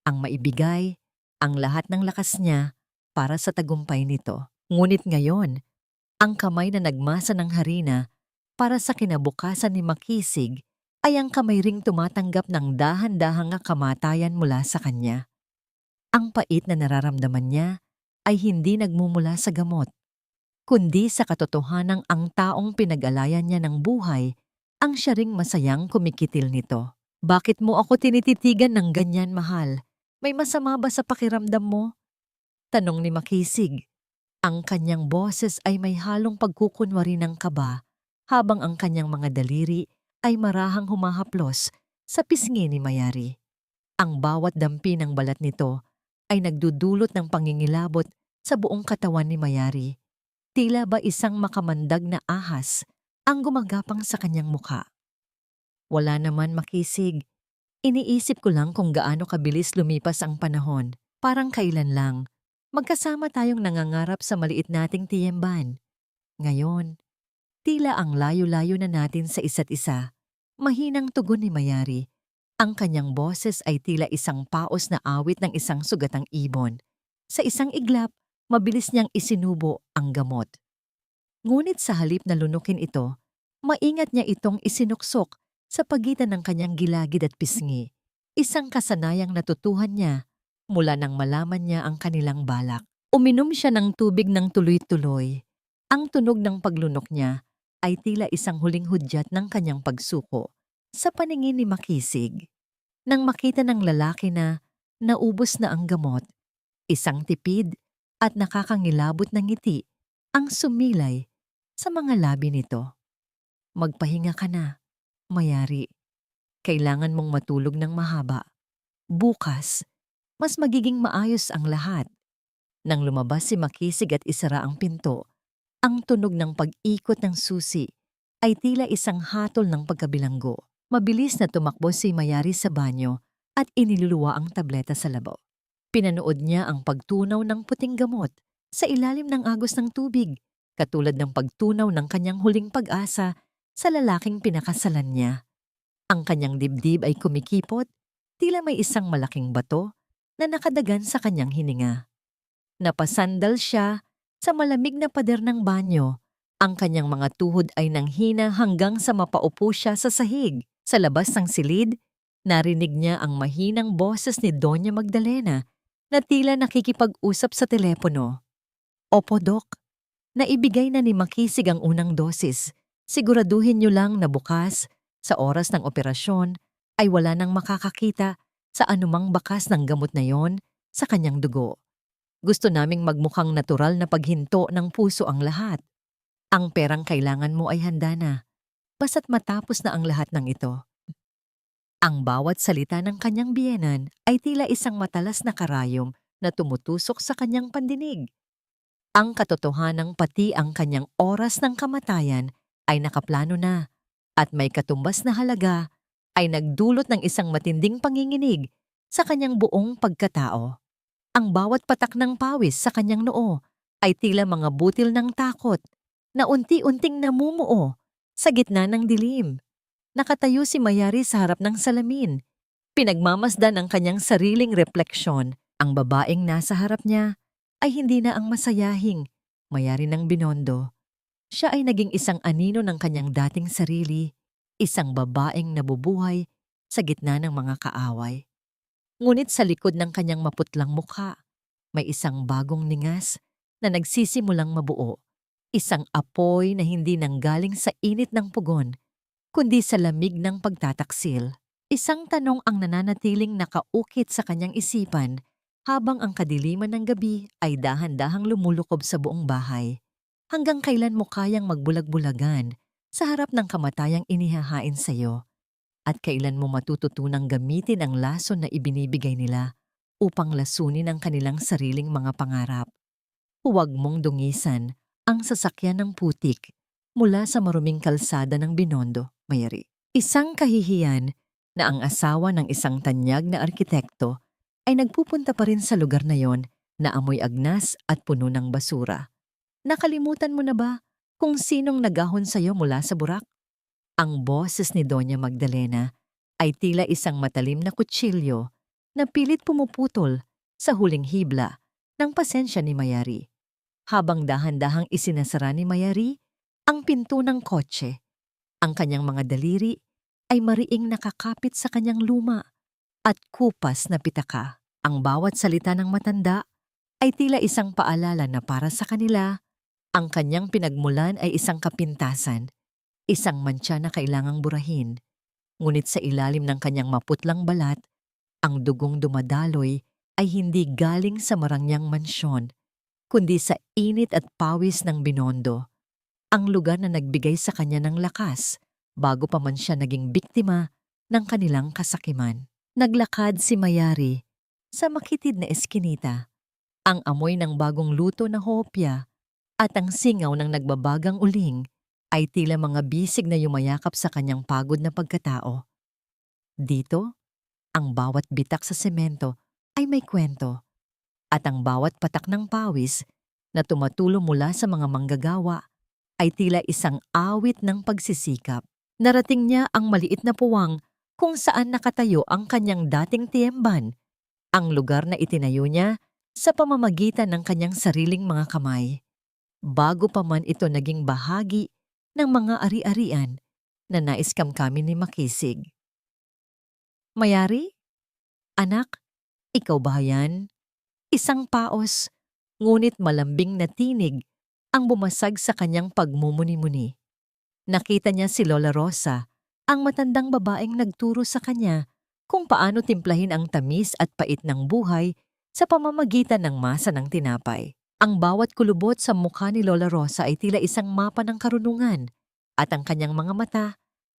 ang maibigay ang lahat ng lakas niya para sa tagumpay nito. Ngunit ngayon, ang kamay na nagmasa ng harina para sa kinabukasan ni Makisig ay ang kamay ring tumatanggap ng dahan-dahang kamatayan mula sa kanya. Ang pait na nararamdaman niya ay hindi nagmumula sa gamot, kundi sa katotohanang ang taong pinag-alayan niya ng buhay ang siya ring masayang kumikitil nito. Bakit mo ako tinititigan ng ganyan, mahal? May masama ba sa pakiramdam mo? Tanong ni Makisig. Ang kanyang boses ay may halong pagkukunwari ng kaba, habang ang kanyang mga daliri ay marahang humahaplos sa pisngi ni Mayari. Ang bawat dampi ng balat nito ay nagdudulot ng pangingilabot sa buong katawan ni Mayari. Tila ba isang makamandag na ahas ang gumagapang sa kanyang mukha. Wala naman, Makisig. Iniisip ko lang kung gaano kabilis lumipas ang panahon. Parang kailan lang. Magkasama tayong nangangarap sa maliit nating tiyemban. Ngayon, tila ang layo-layo na natin sa isa't isa. Mahinang tugon ni Mayari. Ang kanyang boses ay tila isang paos na awit ng isang sugatang ibon. Sa isang iglap, mabilis niyang isinubo ang gamot. Ngunit sa halip na lunukin ito, maingat niya itong isinuksok sa pagitan ng kanyang gilagid at pisngi. Isang kasanayang natutuhan niya mula nang malaman niya ang kanilang balak. Uminom siya ng tubig ng tuloy-tuloy. Ang tunog ng paglunok niya ay tila isang huling hudyat ng kanyang pagsuko sa paningin ni Makisig. Nang makita ng lalaki na naubos na ang gamot, isang tipid at nakakangilabot na ngiti ang sumilay sa mga labi nito. Magpahinga ka na, Mayari. Kailangan mong matulog ng mahaba. Bukas, mas magiging maayos ang lahat. Nang lumabas si Makisig at isara ang pinto, ang tunog ng pag-ikot ng susi ay tila isang hatol ng pagkabilanggo. Mabilis na tumakbo si Mayari sa banyo at iniluluwa ang tableta sa labaw. Pinanood niya ang pagtunaw ng puting gamot sa ilalim ng agos ng tubig, katulad ng pagtunaw ng kanyang huling pag-asa sa lalaking pinakasalan niya. Ang kanyang dibdib ay kumikipot, tila may isang malaking bato na nakadagan sa kanyang hininga. Napasandal siya sa malamig na pader ng banyo. Ang kanyang mga tuhod ay nanghina hanggang sa mapaupo siya sa sahig. Sa labas ng silid, narinig niya ang mahinang boses ni Doña Magdalena na tila nakikipag-usap sa telepono. Opo, Dok. Naibigay na ni Makisig ang unang dosis. Siguraduhin niyo lang na bukas, sa oras ng operasyon, ay wala nang makakakita sa anumang bakas ng gamot na yon sa kanyang dugo. Gusto naming magmukhang natural na paghinto ng puso ang lahat. Ang perang kailangan mo ay handa na, basta't matapos na ang lahat ng ito. Ang bawat salita ng kanyang biyenan ay tila isang matalas na karayom na tumutusok sa kanyang pandinig. Ang katotohanang pati ang kanyang oras ng kamatayan ay nakaplano na at may katumbas na halaga ay nagdulot ng isang matinding panginginig sa kanyang buong pagkatao. Ang bawat patak ng pawis sa kanyang noo ay tila mga butil ng takot na unti-unting namumuo sa gitna ng dilim. Nakatayo si Mayari sa harap ng salamin. Pinagmamasdan ang kanyang sariling refleksyon. Ang babaeng nasa harap niya ay hindi na ang masayahing Mayari ng Binondo. Siya ay naging isang anino ng kanyang dating sarili, isang babaeng nabubuhay sa gitna ng mga kaaway. Ngunit sa likod ng kanyang maputlang mukha, may isang bagong ningas na nagsisimulang mabuo. Isang apoy na hindi nanggaling sa init ng pugon, kundi sa lamig ng pagtataksil. Isang tanong ang nananatiling nakaukit sa kanyang isipan habang ang kadiliman ng gabi ay dahan-dahang lumulukob sa buong bahay. Hanggang kailan mo kayang magbulag-bulagan sa harap ng kamatayang inihahain sa iyo? At kailan mo matututunang gamitin ang lason na ibinibigay nila upang lasunin ang kanilang sariling mga pangarap? Huwag mong dungisan ang sasakyan ng putik mula sa maruming kalsada ng Binondo, Mayari. Isang kahihiyan na ang asawa ng isang tanyag na arkitekto ay nagpupunta pa rin sa lugar na yon na amoy agnas at puno ng basura. Nakalimutan mo na ba kung sinong nagahon sa iyo mula sa burak? Ang boses ni Doña Magdalena ay tila isang matalim na kutsilyo na pilit pumuputol sa huling hibla ng pasensya ni Mayari. Habang dahan-dahang isinasara ni Mayari ang pinto ng kotse, ang kanyang mga daliri ay mariing nakakapit sa kanyang luma at kupas na pitaka. Ang bawat salita ng matanda ay tila isang paalala na para sa kanila, ang kanyang pinagmulan ay isang kapintasan, isang mantsa na kailangang burahin. Ngunit sa ilalim ng kanyang maputlang balat, ang dugong dumadaloy ay hindi galing sa marangyang mansyon, kundi sa init at pawis ng Binondo, ang lugar na nagbigay sa kanya ng lakas bago pa man siya naging biktima ng kanilang kasakiman. Naglakad si Mayari sa makitid na eskinita. Ang amoy ng bagong luto na hopya at ang singaw ng nagbabagang uling ay tila mga bisig na yumayakap sa kanyang pagod na pagkatao. Dito, ang bawat bitak sa semento ay may kwento, at ang bawat patak ng pawis na tumatulo mula sa mga manggagawa ay tila isang awit ng pagsisikap. Narating niya ang maliit na puwang kung saan nakatayo ang kanyang dating tiemban, ang lugar na itinayo niya sa pamamagitan ng kanyang sariling mga kamay, bago pa man ito naging bahagi ng mga ari-arian na nais kamkamin ni Makisig. Mayari? Anak, ikaw ba yan? Isang paos, ngunit malambing na tinig ang bumasag sa kanyang pagmumuni-muni. Nakita niya si Lola Rosa, ang matandang babaeng nagturo sa kanya kung paano timplahin ang tamis at pait ng buhay sa pamamagitan ng masa ng tinapay. Ang bawat kulubot sa mukha ni Lola Rosa ay tila isang mapa ng karunungan, at ang kanyang mga mata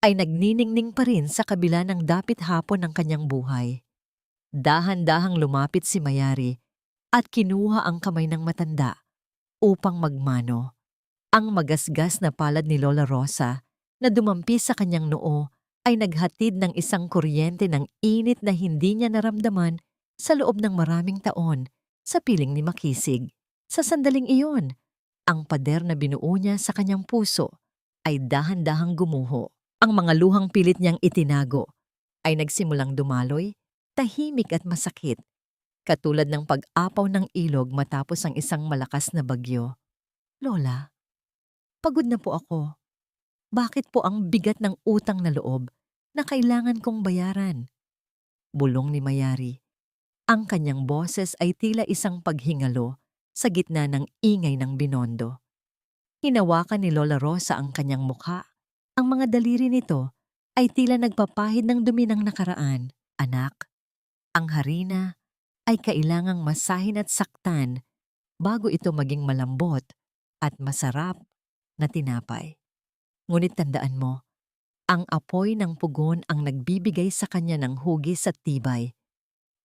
ay nagniningning pa rin sa kabila ng dapit hapon ng kanyang buhay. Dahan-dahang lumapit si Mayari at kinuha ang kamay ng matanda upang magmano. Ang magasgas na palad ni Lola Rosa na dumampi sa kanyang noo ay naghatid ng isang kuryente ng init na hindi niya naramdaman sa loob ng maraming taon sa piling ni Makisig. Sa sandaling iyon, ang pader na binuo niya sa kanyang puso ay dahan-dahang gumuho. Ang mga luhang pilit niyang itinago ay nagsimulang dumaloy, tahimik at masakit, katulad ng pag-apaw ng ilog matapos ang isang malakas na bagyo. Lola, pagod na po ako. Bakit po ang bigat ng utang na loob na kailangan kong bayaran? Bulong ni Mayari. Ang kanyang boses ay tila isang paghingalo sa gitna ng ingay ng Binondo. Hinawakan ni Lola Rosa ang kanyang mukha. Ang mga daliri nito ay tila nagpapahid ng dumi ng nakaraan. Anak, ang harina ay kailangang masahin at saktan bago ito maging malambot at masarap na tinapay. Ngunit tandaan mo, ang apoy ng pugon ang nagbibigay sa kanya ng hugis at tibay.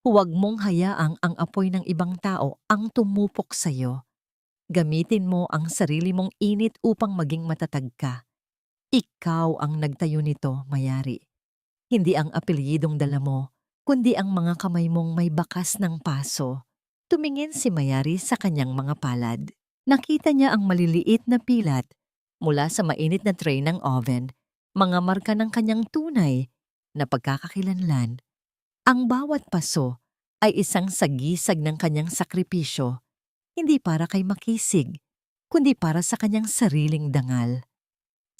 Huwag mong hayaang ang apoy ng ibang tao ang tumupok sa iyo. Gamitin mo ang sarili mong init upang maging matatag ka. Ikaw ang nagtayo nito, Mayari. Hindi ang apelyidong dala mo, kundi ang mga kamay mong may bakas ng paso. Tumingin si Mayari sa kanyang mga palad. Nakita niya ang maliliit na pilat mula sa mainit na tray ng oven, mga marka ng kanyang tunay na pagkakakilanlan. Ang bawat paso ay isang sagisag ng kanyang sakripisyo, hindi para kay Makisig, kundi para sa kanyang sariling dangal.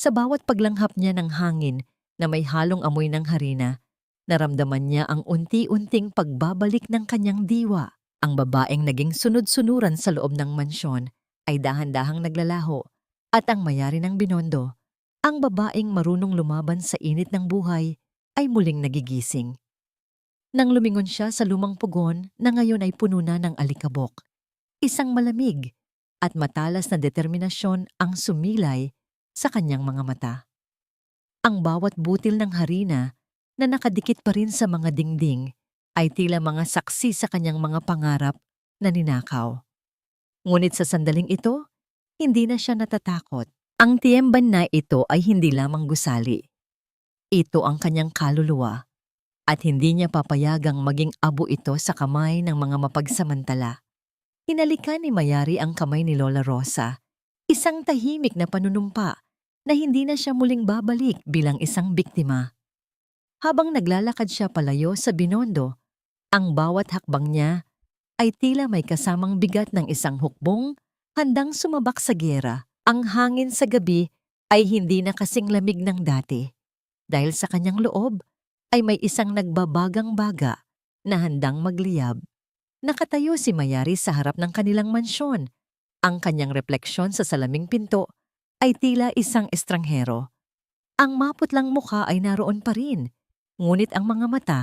Sa bawat paglanghap niya ng hangin na may halong amoy ng harina, naramdaman niya ang unti-unting pagbabalik ng kanyang diwa. Ang babaeng naging sunod-sunuran sa loob ng mansyon ay dahan-dahang naglalaho at ang Mayari ng Binondo, ang babaeng marunong lumaban sa init ng buhay, ay muling nagigising. Nang lumingon siya sa lumang pugon na ngayon ay puno na ng alikabok, isang malamig at matalas na determinasyon ang sumilay sa kanyang mga mata. Ang bawat butil ng harina na nakadikit pa rin sa mga dingding ay tila mga saksi sa kanyang mga pangarap na ninakaw. Ngunit sa sandaling ito, hindi na siya natatakot. Ang tiyemban na ito ay hindi lamang gusali. Ito ang kanyang kaluluwa at hindi niya papayagang maging abo ito sa kamay ng mga mapagsamantala. Hinalikan ni Mayari ang kamay ni Lola Rosa, isang tahimik na panunumpa na hindi na siya muling babalik bilang isang biktima. Habang naglalakad siya palayo sa Binondo, ang bawat hakbang niya ay tila may kasamang bigat ng isang hukbong handang sumabak sa giyera. Ang hangin sa gabi ay hindi na kasing lamig ng dati. Dahil sa kanyang loob ay may isang nagbabagang baga na handang magliyab. Nakatayo si Mayari sa harap ng kanilang mansyon. Ang kanyang refleksyon sa salaming pinto ay tila isang estranghero. Ang maputlang mukha ay naroon pa rin, ngunit ang mga mata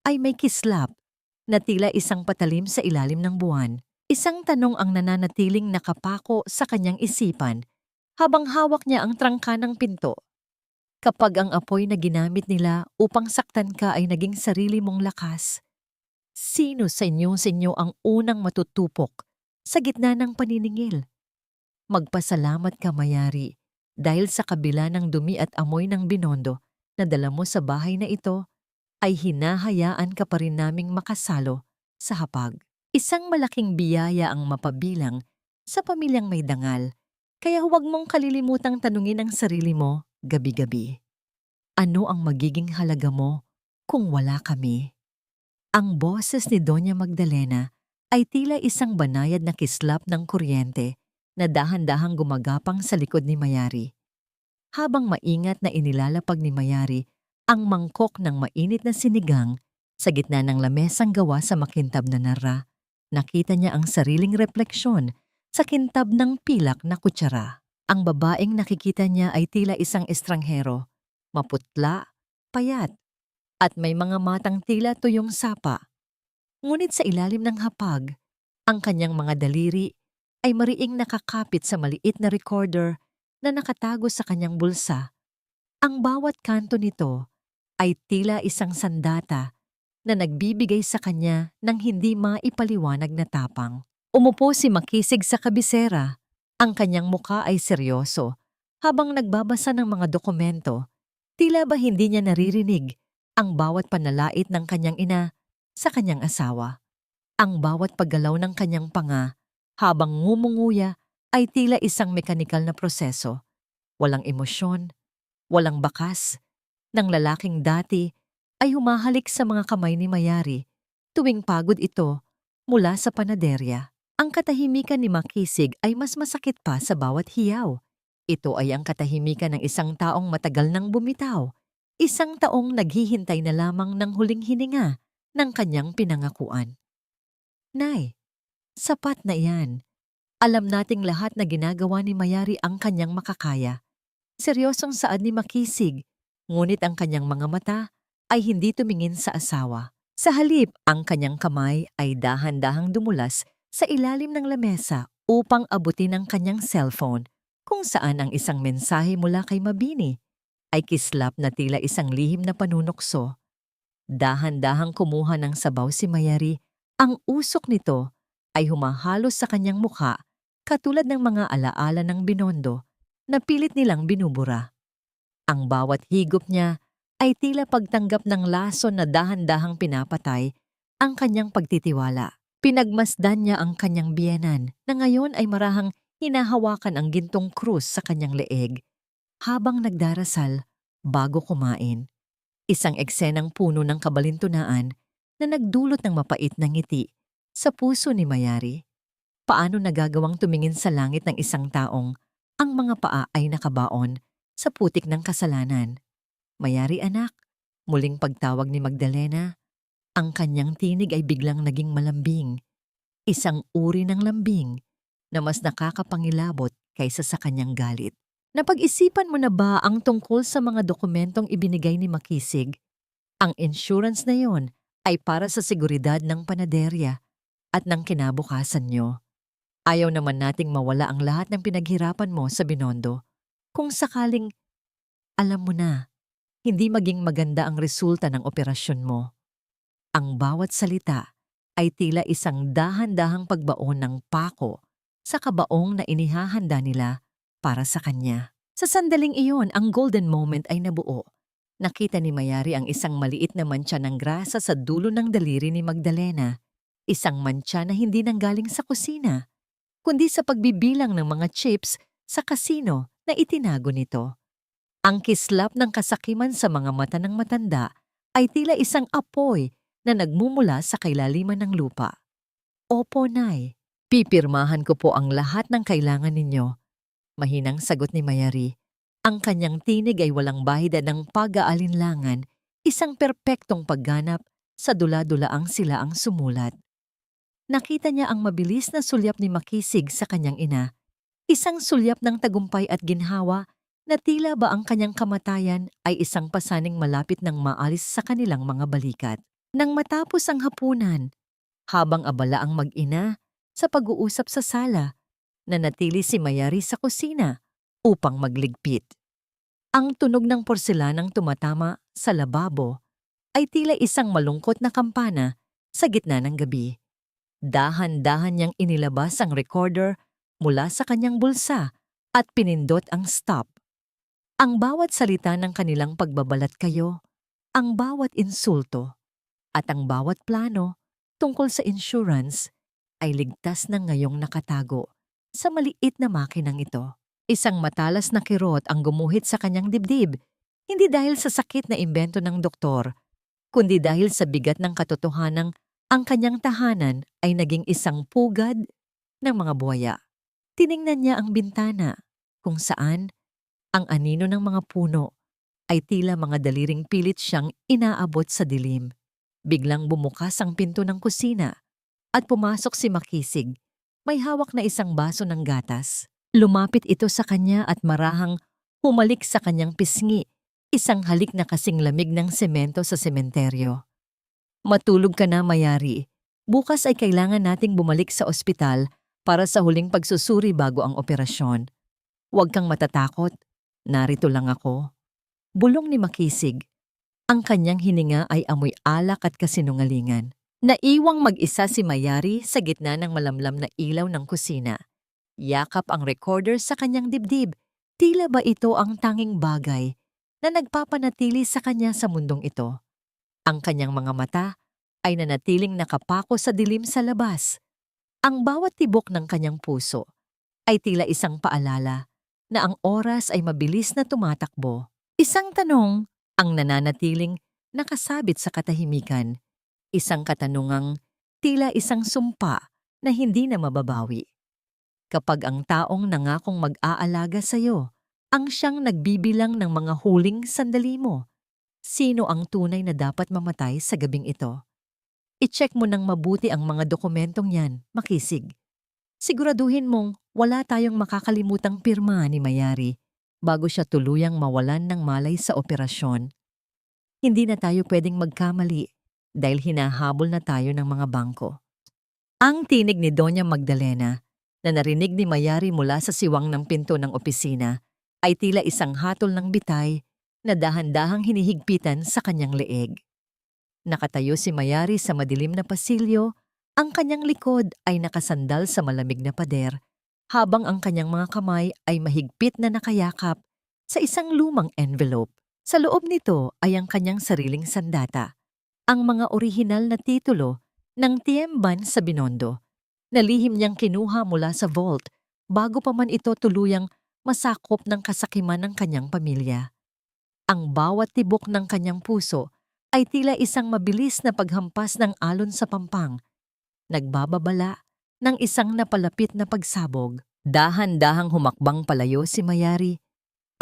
ay may kislap na tila isang patalim sa ilalim ng buwan. Isang tanong ang nananatiling nakapako sa kanyang isipan habang hawak niya ang trangka ng pinto. Kapag ang apoy na ginamit nila upang saktan ka ay naging sarili mong lakas, sino sa inyo ang unang matutupok sa gitna ng paniningil? Magpasalamat ka, Mayari, dahil sa kabila ng dumi at amoy ng Binondo na dala mo sa bahay na ito, ay hinahayaan ka pa rin naming makasalo sa hapag. Isang malaking biyaya ang mapabilang sa pamilyang may dangal, kaya huwag mong kalilimutang tanungin ang sarili mo gabi-gabi. Ano ang magiging halaga mo kung wala kami? Ang boses ni Doña Magdalena ay tila isang banayad na kislap ng kuryente na dahan-dahang gumagapang sa likod ni Mayari. Habang maingat na inilalapag ni Mayari ang mangkok ng mainit na sinigang sa gitna ng lamesang gawa sa makintab na nara, nakita niya ang sariling refleksyon sa kintab ng pilak na kutsara. Ang babaeng nakikita niya ay tila isang estranghero, maputla, payat, at may mga matang tila tuyong sapa. Ngunit sa ilalim ng hapag, ang kanyang mga daliri ay mariing nakakapit sa maliit na recorder na nakatago sa kanyang bulsa. Ang bawat kanto nito ay tila isang sandata na nagbibigay sa kanya ng hindi maipaliwanag na tapang. Umupo si Makisig sa kabisera. Ang kanyang muka ay seryoso. Habang nagbabasa ng mga dokumento, tila ba hindi niya naririnig ang bawat panalait ng kanyang ina sa kanyang asawa. Ang bawat paggalaw ng kanyang panga habang ngumunguya ay tila isang mekanikal na proseso. Walang emosyon, walang bakas, ng lalaking dati ay humahalik sa mga kamay ni Mayari tuwing pagod ito mula sa panaderya. Ang katahimikan ni Makisig ay mas masakit pa sa bawat hiyaw. Ito ay ang katahimikan ng isang taong matagal nang bumitaw, isang taong naghihintay na lamang ng huling hininga ng kanyang pinangakuan. Nay, sapat na iyan. Alam nating lahat na ginagawa ni Mayari ang kanyang makakaya. Seryosong saad ni Makisig, ngunit ang kanyang mga mata ay hindi tumingin sa asawa. Sa halip, ang kanyang kamay ay dahan-dahang dumulas sa ilalim ng lamesa upang abutin ang kanyang cellphone, kung saan ang isang mensahe mula kay Mabini ay kislap na tila isang lihim na panunukso. Dahan-dahang kumuha ng sabaw si Mayari. Ang usok nito ay humahalos sa kanyang mukha katulad ng mga alaala ng Binondo na pilit nilang binubura. Ang bawat higop niya ay tila pagtanggap ng lason na dahan-dahang pinapatay ang kanyang pagtitiwala. Pinagmasdan niya ang kanyang biyenan na ngayon ay marahang hinahawakan ang gintong krus sa kanyang leeg habang nagdarasal bago kumain. Isang eksenang puno ng kabalintunaan na nagdulot ng mapait na ngiti sa puso ni Mayari. Paano nagagawang tumingin sa langit ng isang taong ang mga paa ay nakabaon sa putik ng kasalanan? Mayari anak, muling pagtawag ni Magdalena. Ang kanyang tinig ay biglang naging malambing. Isang uri ng lambing na mas nakakapangilabot kaysa sa kanyang galit. Napag-isipan mo na ba ang tungkol sa mga dokumentong ibinigay ni Makisig? Ang insurance na yon ay para sa seguridad ng panaderya at ng kinabukasan nyo. Ayaw naman nating mawala ang lahat ng pinaghirapan mo sa Binondo. Kung sakaling, alam mo na, hindi maging maganda ang resulta ng operasyon mo. Ang bawat salita ay tila isang dahan-dahang pagbaon ng pako sa kabaong na inihahanda nila para sa kanya. Sa sandaling iyon, ang golden moment ay nabuo. Nakita ni Mayari ang isang maliit na mantsa ng grasa sa dulo ng daliri ni Magdalena. Isang mantsa na hindi nanggaling sa kusina, kundi sa pagbibilang ng mga chips sa kasino na itinago nito. Ang kislap ng kasakiman sa mga mata ng matanda ay tila isang apoy na nagmumula sa kailaliman ng lupa. Opo, Nay. Pipirmahan ko po ang lahat ng kailangan ninyo. Mahinang sagot ni Mayari. Ang kanyang tinig ay walang bahida ng pag-aalinlangan, isang perpektong pagganap sa dula-dulaang sila ang sumulat. Nakita niya ang mabilis na sulyap ni Makisig sa kanyang ina, isang sulyap ng tagumpay at ginhawa na tila ba ang kanyang kamatayan ay isang pasaning malapit ng maalis sa kanilang mga balikat. Nang matapos ang hapunan, habang abala ang mag-ina sa pag-uusap sa sala, nanatili si Mayari sa kusina upang magligpit. Ang tunog ng porselanang tumatama sa lababo ay tila isang malungkot na kampana sa gitna ng gabi. Dahan-dahan niyang inilabas ang recorder mula sa kanyang bulsa at pinindot ang stop. Ang bawat salita ng kanilang pagbabalat kayo, ang bawat insulto, at ang bawat plano tungkol sa insurance ay ligtas na ngayong nakatago sa maliit na makinang ito. Isang matalas na kirot ang gumuhit sa kanyang dibdib, hindi dahil sa sakit na imbento ng doktor, kundi dahil sa bigat ng katotohanang ang kanyang tahanan ay naging isang pugad ng mga buwaya. Tiningnan niya ang bintana, kung saan ang anino ng mga puno ay tila mga daliring pilit siyang inaabot sa dilim. Biglang bumukas ang pinto ng kusina at pumasok si Makisig. May hawak na isang baso ng gatas. Lumapit ito sa kanya at marahang humalik sa kanyang pisngi, isang halik na kasing lamig ng semento sa sementeryo. Matulog ka na, Mayari. Bukas ay kailangan nating bumalik sa ospital para sa huling pagsusuri bago ang operasyon. Huwag kang matatakot. Narito lang ako. Bulong ni Makisig. Ang kanyang hininga ay amoy alak at kasinungalingan. Naiwang mag-isa si Mayari sa gitna ng malamlam na ilaw ng kusina. Yakap ang recorder sa kanyang dibdib. Tila ba ito ang tanging bagay na nagpapanatili sa kanya sa mundong ito? Ang kanyang mga mata ay nanatiling nakapako sa dilim sa labas. Ang bawat tibok ng kanyang puso ay tila isang paalala na ang oras ay mabilis na tumatakbo. Isang tanong ang nananatiling nakasabit sa katahimikan. Isang katanungang tila isang sumpa na hindi na mababawi. Kapag ang taong nangakong mag-aalaga sa iyo ang siyang nagbibilang ng mga huling sandali mo, sino ang tunay na dapat mamatay sa gabing ito? I-check mo ng mabuti ang mga dokumentong yan, Makisig. Siguraduhin mong wala tayong makakalimutang pirma ni Mayari bago siya tuluyang mawalan ng malay sa operasyon. Hindi na tayo pwedeng magkamali dahil hinahabol na tayo ng mga bangko. Ang tinig ni Doña Magdalena na narinig ni Mayari mula sa siwang ng pinto ng opisina ay tila isang hatol ng bitay na dahan-dahang hinihigpitan sa kanyang leeg. Nakatayo si Mayari sa madilim na pasilyo, ang kanyang likod ay nakasandal sa malamig na pader, habang ang kanyang mga kamay ay mahigpit na nakayakap sa isang lumang envelope. Sa loob nito ay ang kanyang sariling sandata, ang mga orihinal na titulo ng Tiemban sa Binondo, na lihim niyang kinuha mula sa vault bago pa man ito tuluyang masakop ng kasakiman ng kanyang pamilya. Ang bawat tibok ng kanyang puso ay tila isang mabilis na paghampas ng alon sa pampang, nagbababala ng isang napalapit na pagsabog. Dahan-dahang humakbang palayo si Mayari.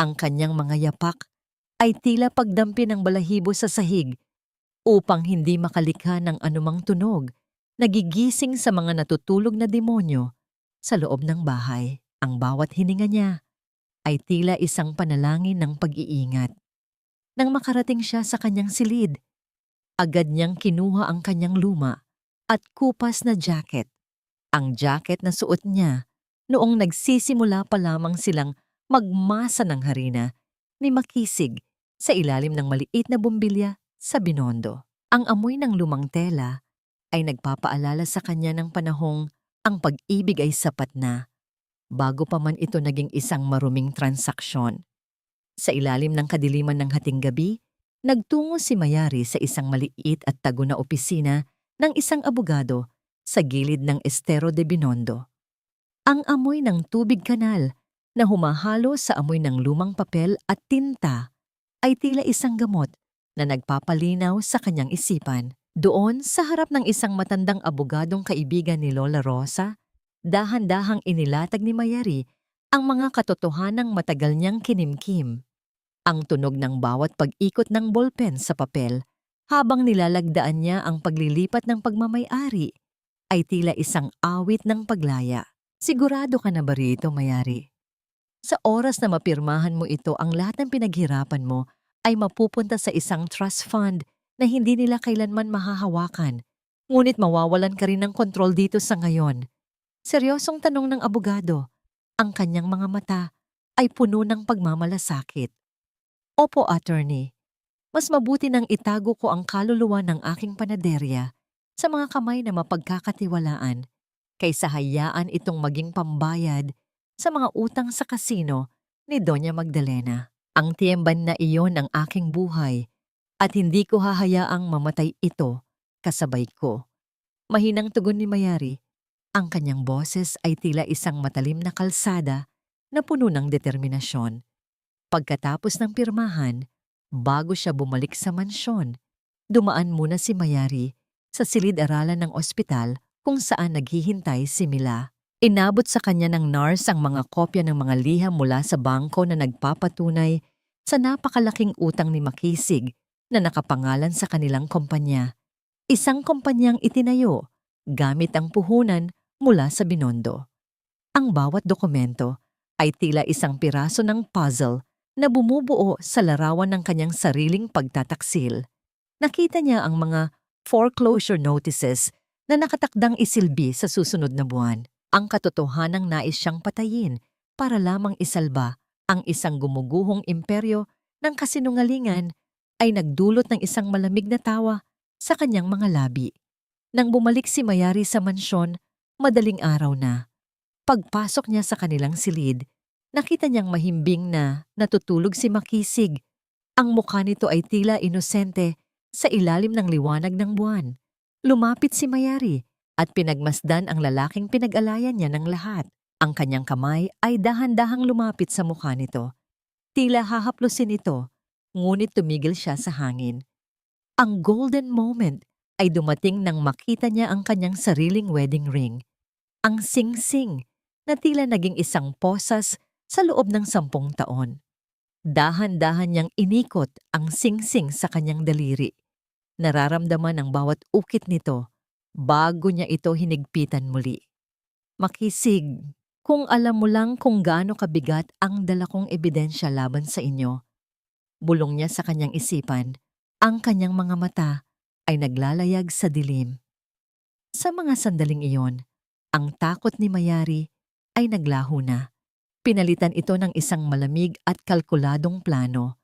Ang kanyang mga yapak ay tila pagdampi ng balahibo sa sahig upang hindi makalikha ng anumang tunog. Nagigising sa mga natutulog na demonyo sa loob ng bahay. Ang bawat hininga niya ay tila isang panalangin ng pag-iingat. Nang makarating siya sa kanyang silid, agad niyang kinuha ang kanyang luma at kupas na jacket. Ang jacket na suot niya noong nagsisimula pa lamang silang magmasa ng harina ni Makisig sa ilalim ng maliit na bumbilya sa Binondo. Ang amoy ng lumang tela ay nagpapaalala sa kanya ng panahong ang pag-ibig ay sapat na, bago pa man ito naging isang maruming transaksyon. Sa ilalim ng kadiliman ng hating gabi, nagtungo si Mayari sa isang maliit at tago na opisina ng isang abogado sa gilid ng Estero de Binondo. Ang amoy ng tubig kanal na humahalo sa amoy ng lumang papel at tinta ay tila isang gamot na nagpapalinaw sa kanyang isipan. Doon, sa harap ng isang matandang abogadong kaibigan ni Lola Rosa, dahan-dahang inilatag ni Mayari ang mga katotohanang matagal niyang kinimkim. Ang tunog ng bawat pag-ikot ng ballpen sa papel habang nilalagdaan niya ang paglilipat ng pagmamay-ari ay tila isang awit ng paglaya. Sigurado ka na ba rito, Mayari? Sa oras na mapirmahan mo ito, ang lahat ng pinaghirapan mo ay mapupunta sa isang trust fund na hindi nila kailanman mahahawakan, ngunit mawawalan ka rin ng kontrol dito sa ngayon. Seryosong tanong ng abogado. Ang kanyang mga mata ay puno ng pagmamalasakit. Opo, attorney. Mas mabuti nang itago ko ang kaluluwa ng aking panaderya sa mga kamay na mapagkakatiwalaan kaysa hayaan itong maging pambayad sa mga utang sa kasino ni Doña Magdalena. Ang tiemban na iyon ang aking buhay at hindi ko hahayaang mamatay ito kasabay ko. Mahinang tugon ni Mayari. Ang kanyang boses ay tila isang matalim na kalsada na puno ng determinasyon. Pagkatapos ng pirmahan, bago siya bumalik sa mansyon, dumaan muna si Mayari sa silid-aralan ng ospital kung saan naghihintay si Mila. Inabot sa kanya ng nurse ang mga kopya ng mga liham mula sa bangko na nagpapatunay sa napakalaking utang ni Makisig na nakapangalan sa kanilang kumpanya. Isang kumpanyang itinayo gamit ang puhunan mula sa Binondo. Ang bawat dokumento ay tila isang piraso ng puzzle na bumubuo sa larawan ng kanyang sariling pagtataksil. Nakita niya ang mga foreclosure notices na nakatakdang isilbi sa susunod na buwan. Ang katotohanang nais siyang patayin para lamang isalba ang isang gumuguhong imperyo ng kasinungalingan ay nagdulot ng isang malamig na tawa sa kanyang mga labi. Nang bumalik si Mayari sa mansyon, madaling araw na. Pagpasok niya sa kanilang silid, nakita niyang mahimbing na natutulog si Makisig. Ang mukha nito ay tila inosente sa ilalim ng liwanag ng buwan. Lumapit si Mayari at pinagmasdan ang lalaking pinag-alayan niya ng lahat. Ang kanyang kamay ay dahan-dahang lumapit sa mukha nito. Tila hahaplusin ito, ngunit tumigil siya sa hangin. Ang golden moment ay dumating nang makita niya ang kanyang sariling wedding ring. Ang sing-sing na tila naging isang posas sa loob ng 10 taon. Dahan-dahan niyang inikot ang sing-sing sa kanyang daliri. Nararamdaman ang bawat ukit nito bago niya ito hinigpitan muli. Makisig, kung alam mo lang kung gaano kabigat ang dala kong ebidensya laban sa inyo. Bulong niya sa kanyang isipan, ang kanyang mga mata ay naglalayag sa dilim. Sa mga sandaling iyon, ang takot ni Mayari ay naglaho na. Pinalitan ito ng isang malamig at kalkuladong plano.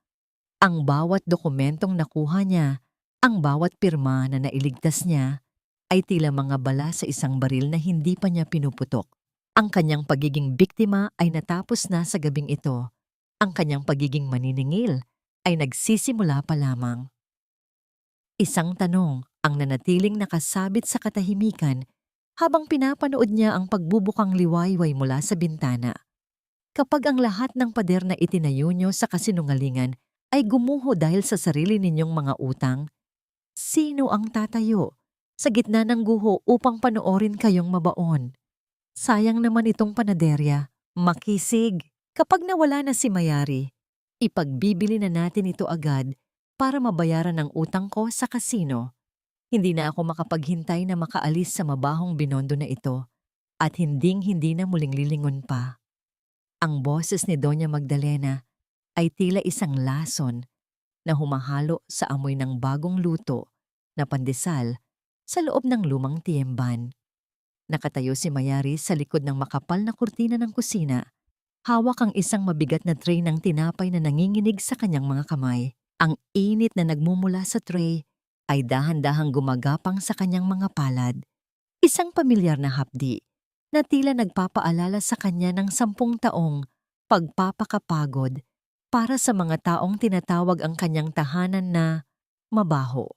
Ang bawat dokumentong nakuha niya, ang bawat pirma na nailigtas niya, ay tila mga bala sa isang baril na hindi pa niya pinuputok. Ang kanyang pagiging biktima ay natapos na sa gabing ito. Ang kanyang pagiging maniningil ay nagsisimula pa lamang. Isang tanong ang nanatiling nakasabit sa katahimikan habang pinapanood niya ang pagbubukang liwayway mula sa bintana. Kapag ang lahat ng pader na itinayo niyo sa kasinungalingan ay gumuho dahil sa sarili ninyong mga utang, sino ang tatayo sa gitna ng guho upang panoorin kayong mabaon? Sayang naman itong panaderya. Makisig, kapag nawala na si Mayari, ipagbibili na natin ito agad para mabayaran ang utang ko sa kasino. Hindi na ako makapaghintay na makaalis sa mabahong binondo na ito at hinding-hindi na muling lilingon pa. Ang boses ni Doña Magdalena ay tila isang lason na humahalo sa amoy ng bagong luto na pandesal sa loob ng lumang tiyemban. Nakatayo si Mayari sa likod ng makapal na kurtina ng kusina. Hawak ang isang mabigat na tray ng tinapay na nanginginig sa kanyang mga kamay. Ang init na nagmumula sa tray ay dahan-dahang gumagapang sa kanyang mga palad. Isang pamilyar na hapdi na tila nagpapaalala sa kanya ng 10 taong pagpapakapagod para sa mga taong tinatawag ang kanyang tahanan na mabaho.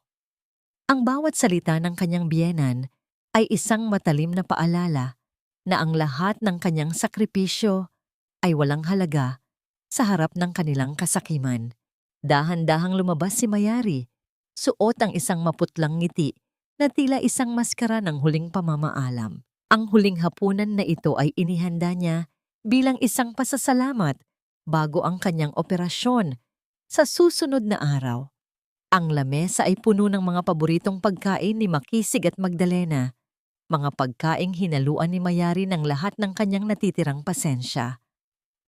Ang bawat salita ng kanyang biyenan ay isang matalim na paalala na ang lahat ng kanyang sakripisyo ay walang halaga sa harap ng kanilang kasakiman. Dahan-dahang lumabas si Mayari, suot ang isang maputlang ngiti na tila isang maskara ng huling pamamaalam. Ang huling hapunan na ito ay inihanda niya bilang isang pasasalamat bago ang kanyang operasyon sa susunod na araw. Ang lamesa ay puno ng mga paboritong pagkain ni Makisig at Magdalena, mga pagkaing hinaluan ni Mayari ng lahat ng kanyang natitirang pasensya.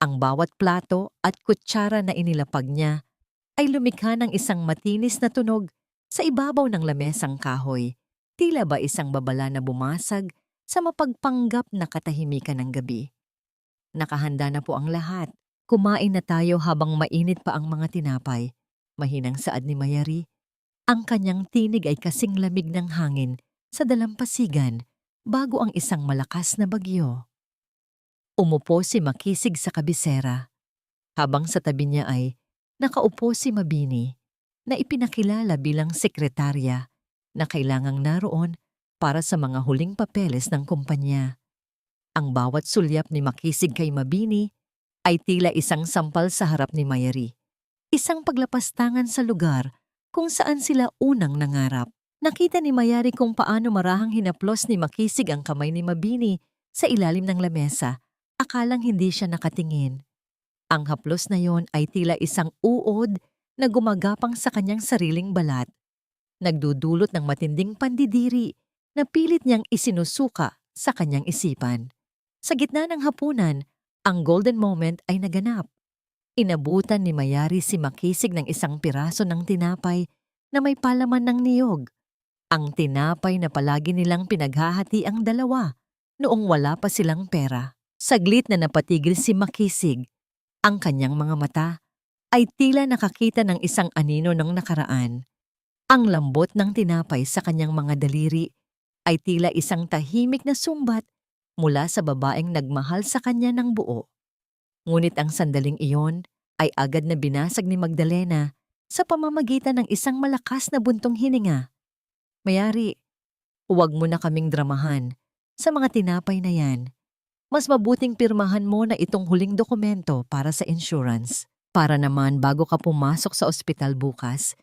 Ang bawat plato at kutsara na inilapag niya ay lumikha ng isang matinis na tunog sa ibabaw ng lamesang kahoy, tila ba isang babala na bumasag sa mapagpanggap na katahimikan ng gabi. Nakahanda na po ang lahat. Kumain na tayo habang mainit pa ang mga tinapay. Mahinang saad ni Mayari. Ang kanyang tinig ay kasing lamig ng hangin sa dalampasigan bago ang isang malakas na bagyo. Umupo si Makisig sa kabisera, habang sa tabi niya ay nakaupo si Mabini na ipinakilala bilang sekretarya na kailangang naroon para sa mga huling papeles ng kumpanya. Ang bawat sulyap ni Makisig kay Mabini ay tila isang sampal sa harap ni Mayari. Isang paglapastangan sa lugar kung saan sila unang nangarap. Nakita ni Mayari kung paano marahang hinaplos ni Makisig ang kamay ni Mabini sa ilalim ng lamesa. Akalang hindi siya nakatingin. Ang haplos na yon ay tila isang uod na gumagapang sa kanyang sariling balat. Nagdudulot ng matinding pandidiri na pilit niyang isinusuka sa kanyang isipan. Sa gitna ng hapunan, ang golden moment ay naganap. Inabutan ni Mayari si Makisig ng isang piraso ng tinapay na may palaman ng niyog. Ang tinapay na palagi nilang pinaghahati ang dalawa noong wala pa silang pera. Saglit na napatigil si Makisig. Ang kanyang mga mata ay tila nakakita ng isang anino ng nakaraan. Ang lambot ng tinapay sa kanyang mga daliri ay tila isang tahimik na sumbat mula sa babaeng nagmahal sa kanya ng buo. Ngunit ang sandaling iyon ay agad na binasag ni Magdalena sa pamamagitan ng isang malakas na buntong hininga. Mayari, huwag mo na kaming dramahan sa mga tinapay na yan. Mas mabuting pirmahan mo na itong huling dokumento para sa insurance. Para naman bago ka pumasok sa ospital bukas,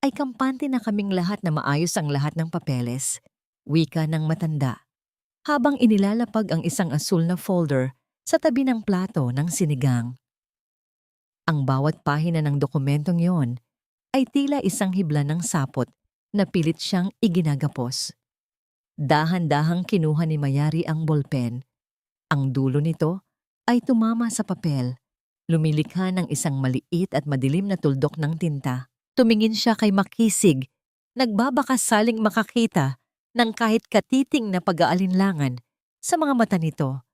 ay kampante na kaming lahat na maayos ang lahat ng papeles. Wika ng matanda. Habang inilalapag ang isang asul na folder sa tabi ng plato ng sinigang. Ang bawat pahina ng dokumentong yon ay tila isang hibla ng sapot na pilit siyang iginagapos. Dahan-dahang kinuha ni Mayari ang bolpen. Ang dulo nito ay tumama sa papel. Lumilikha ng isang maliit at madilim na tuldok ng tinta. Tumingin siya kay Makisig, nagbabakas saling makakita ng kahit katiting na pag-aalinlangan sa mga mata nito.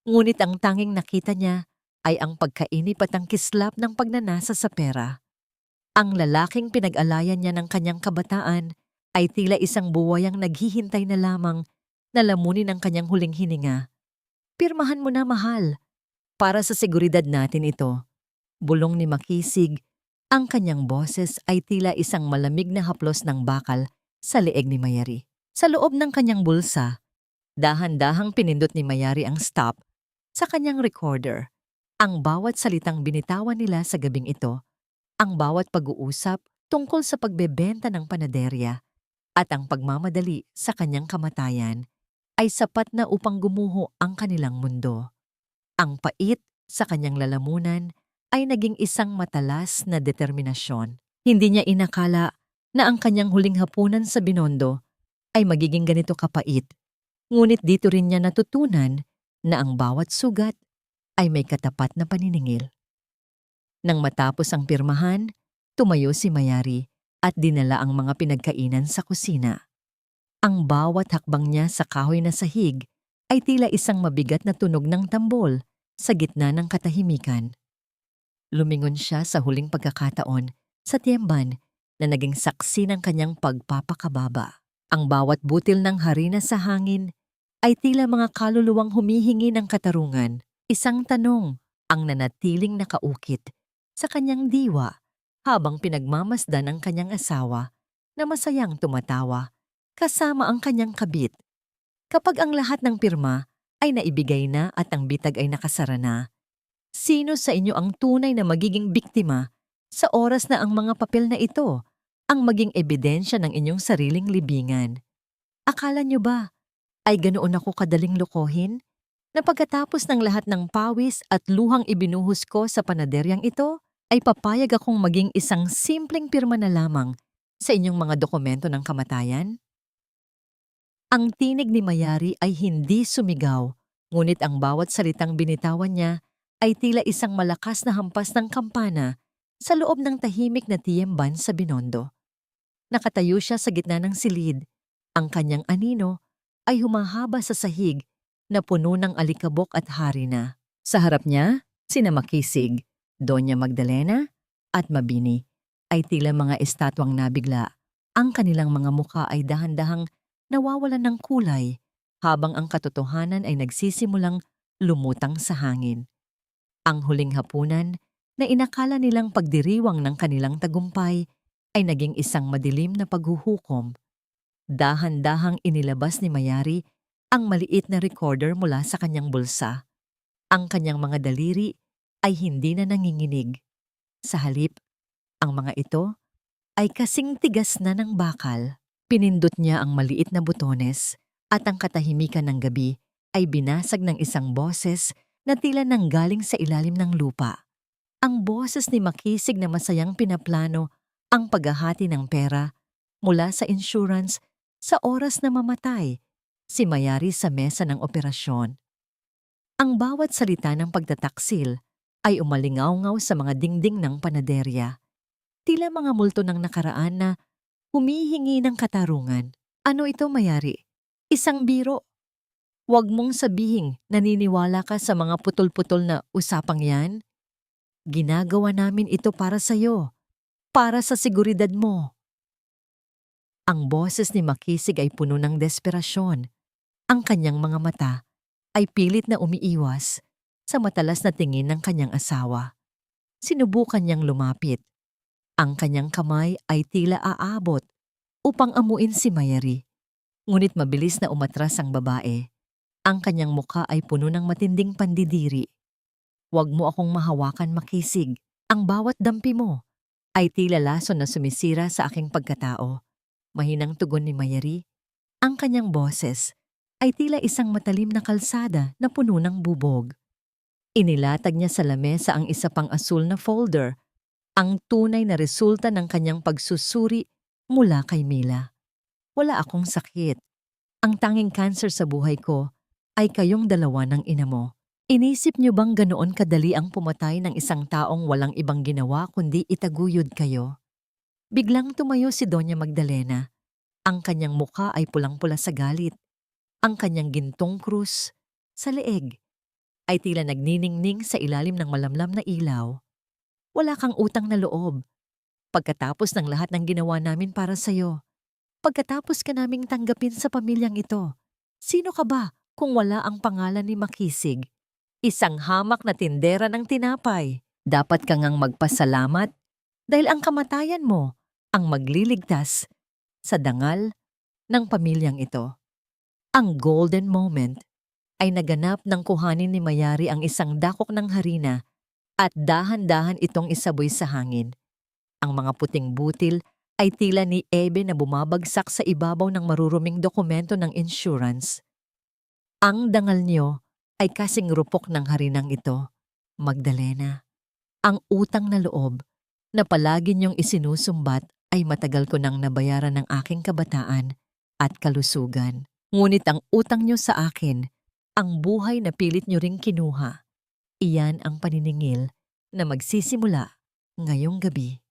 Ngunit ang tanging nakita niya ay ang pagkainip at ang kislap ng pagnanasa sa pera. Ang lalaking pinag-alayan niya ng kanyang kabataan ay tila isang buwayang naghihintay na lamang na lamunin ang kanyang huling hininga. Pirmahan mo na, mahal. Para sa seguridad natin ito. Bulong ni Makisig, ang kanyang boses ay tila isang malamig na haplos ng bakal sa leeg ni Mayari. Sa loob ng kanyang bulsa, dahan-dahang pinindot ni Mayari ang stop sa kanyang recorder. Ang bawat salitang binitawan nila sa gabing ito, ang bawat pag-uusap tungkol sa pagbebenta ng panaderya at ang pagmamadali sa kanyang kamatayan ay sapat na upang gumuho ang kanilang mundo. Ang pait sa kanyang lalamunan ay naging isang matalas na determinasyon. Hindi niya inakala na ang kanyang huling hapunan sa Binondo ay magiging ganito kapait. Ngunit dito rin niya natutunan na ang bawat sugat ay may katapat na paniningil. Nang matapos ang pirmahan, tumayo si Mayari at dinala ang mga pinagkainan sa kusina. Ang bawat hakbang niya sa kahoy na sahig ay tila isang mabigat na tunog ng tambol sa gitna ng katahimikan. Lumingon siya sa huling pagkakataon sa tiyemban na naging saksi ng kanyang pagpapakababa. Ang bawat butil ng harina sa hangin ay tila mga kaluluwang humihingi ng katarungan. Isang tanong ang nanatiling nakaukit sa kanyang diwa habang pinagmamasdan ang kanyang asawa na masayang tumatawa kasama ang kanyang kabit. Kapag ang lahat ng pirma ay naibigay na at ang bitag ay nakasara na, sino sa inyo ang tunay na magiging biktima sa oras na ang mga papel na ito ang maging ebidensya ng inyong sariling libingan? Akala nyo ba ay ganoon ako kadaling lokohin na pagkatapos ng lahat ng pawis at luhang ibinuhos ko sa panaderyang ito, ay papayag akong maging isang simpleng pirma na lamang sa inyong mga dokumento ng kamatayan? Ang tinig ni Mayari ay hindi sumigaw, ngunit ang bawat salitang binitawan niya ay tila isang malakas na hampas ng kampana sa loob ng tahimik na tiyemban sa Binondo. Nakatayo siya sa gitna ng silid. Ang kanyang anino ay humahaba sa sahig na puno ng alikabok at harina. Sa harap niya, sina Makisig, Doña Magdalena at Mabini ay tila mga estatwang nabigla. Ang kanilang mga mukha ay dahan-dahang nawawalan ng kulay habang ang katotohanan ay nagsisimulang lumutang sa hangin. Ang huling hapunan na inakala nilang pagdiriwang ng kanilang tagumpay ay naging isang madilim na paghuhukom. Dahan-dahang inilabas ni Mayari ang maliit na recorder mula sa kanyang bulsa. Ang kanyang mga daliri ay hindi na nanginginig. Sa halip, ang mga ito ay kasing tigas na ng bakal. Pinindot niya ang maliit na butones at ang katahimikan ng gabi ay binasag ng isang boses na tila nanggaling sa ilalim ng lupa. Ang boses ni Makisig na masayang pinaplano ang paghahati ng pera mula sa insurance sa oras na mamatay si Mayari sa mesa ng operasyon. Ang bawat salita ng pagtataksil ay umalingaw-ngaw sa mga dingding ng panaderya. Tila mga multo ng nakaraan na humihingi ng katarungan. Ano ito, Mayari? Isang biro. Huwag mong sabihing naniniwala ka sa mga putol-putol na usapang yan. Ginagawa namin ito para sa'yo, para sa seguridad mo. Ang boses ni Makisig ay puno ng desperasyon. Ang kanyang mga mata ay pilit na umiiwas sa matalas na tingin ng kanyang asawa. Sinubukan niyang lumapit. Ang kanyang kamay ay tila aabot upang amuin si Mayari. Ngunit mabilis na umatras ang babae. Ang kanyang mukha ay puno ng matinding pandidiri. Huwag mo akong mahawakan, Makisig. Ang bawat dampi mo ay tila lason na sumisira sa aking pagkatao. Mahinang tugon ni Mayari. Ang kanyang boses ay tila isang matalim na kalsada na puno ng bubog. Inilatag niya sa lamesa ang isa pang asul na folder, ang tunay na resulta ng kanyang pagsusuri mula kay Mila. Wala akong sakit. Ang tanging cancer sa buhay ko ay kayong dalawa ng ina mo. Inisip niyo bang ganoon kadali ang pumatay ng isang taong walang ibang ginawa kundi itaguyod kayo? Biglang tumayo si Doña Magdalena. Ang kanyang mukha ay pulang-pula sa galit. Ang kanyang gintong krus sa leeg ay tila nagniningning sa ilalim ng malamlam na ilaw. Wala kang utang na loob. Pagkatapos ng lahat ng ginawa namin para sa'yo, pagkatapos ka naming tanggapin sa pamilyang ito, sino ka ba kung wala ang pangalan ni Makisig? Isang hamak na tindera ng tinapay. Dapat ka ngang magpasalamat dahil ang kamatayan mo ang magliligtas sa dangal ng pamilyang ito. Ang golden moment ay naganap nang kuhanin ni Mayari ang isang dakok ng harina at dahan-dahan itong isaboy sa hangin. Ang mga puting butil ay tila ni Ebe na bumabagsak sa ibabaw ng maruruming dokumento ng insurance. Ang dangal niyo ay kasing rupok ng harinang ito, Magdalena. Ang utang na loob na palagi niyong isinusumbat ay matagal ko nang nabayaran ng aking kabataan at kalusugan. Ngunit ang utang niyo sa akin, ang buhay na pilit niyo ring kinuha, iyan ang paniningil na magsisimula ngayong gabi.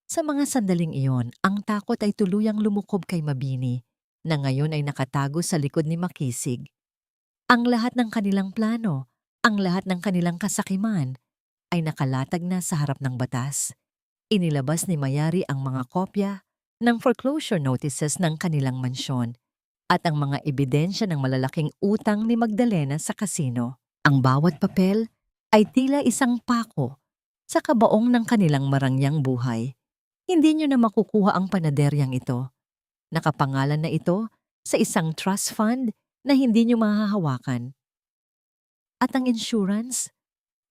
Sa mga sandaling iyon, ang takot ay tuluyang lumukob kay Mabini na ngayon ay nakatago sa likod ni Makisig. Ang lahat ng kanilang plano, ang lahat ng kanilang kasakiman ay nakalatag na sa harap ng batas. Inilabas ni Mayari ang mga kopya ng foreclosure notices ng kanilang mansyon at ang mga ebidensya ng malalaking utang ni Magdalena sa kasino. Ang bawat papel ay tila isang pako sa kabaong ng kanilang marangyang buhay. Hindi nyo na makukuha ang panaderyang ito. Nakapangalan na ito sa isang trust fund na hindi nyo mahahawakan. At ang insurance,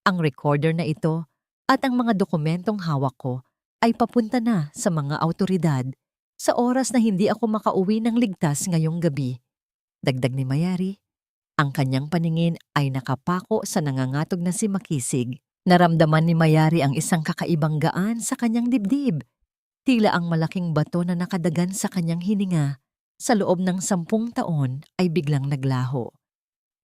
ang recorder na ito at ang mga dokumentong hawak ko ay papunta na sa mga awtoridad sa oras na hindi ako makauwi ng ligtas ngayong gabi. Dagdag ni Mayari, ang kanyang paningin ay nakapako sa nangangatog na si Makisig. Naramdaman ni Mayari ang isang kakaibang gaan sa kanyang dibdib. Tila ang malaking bato na nakadagan sa kanyang hininga sa loob ng 10 taon ay biglang naglaho.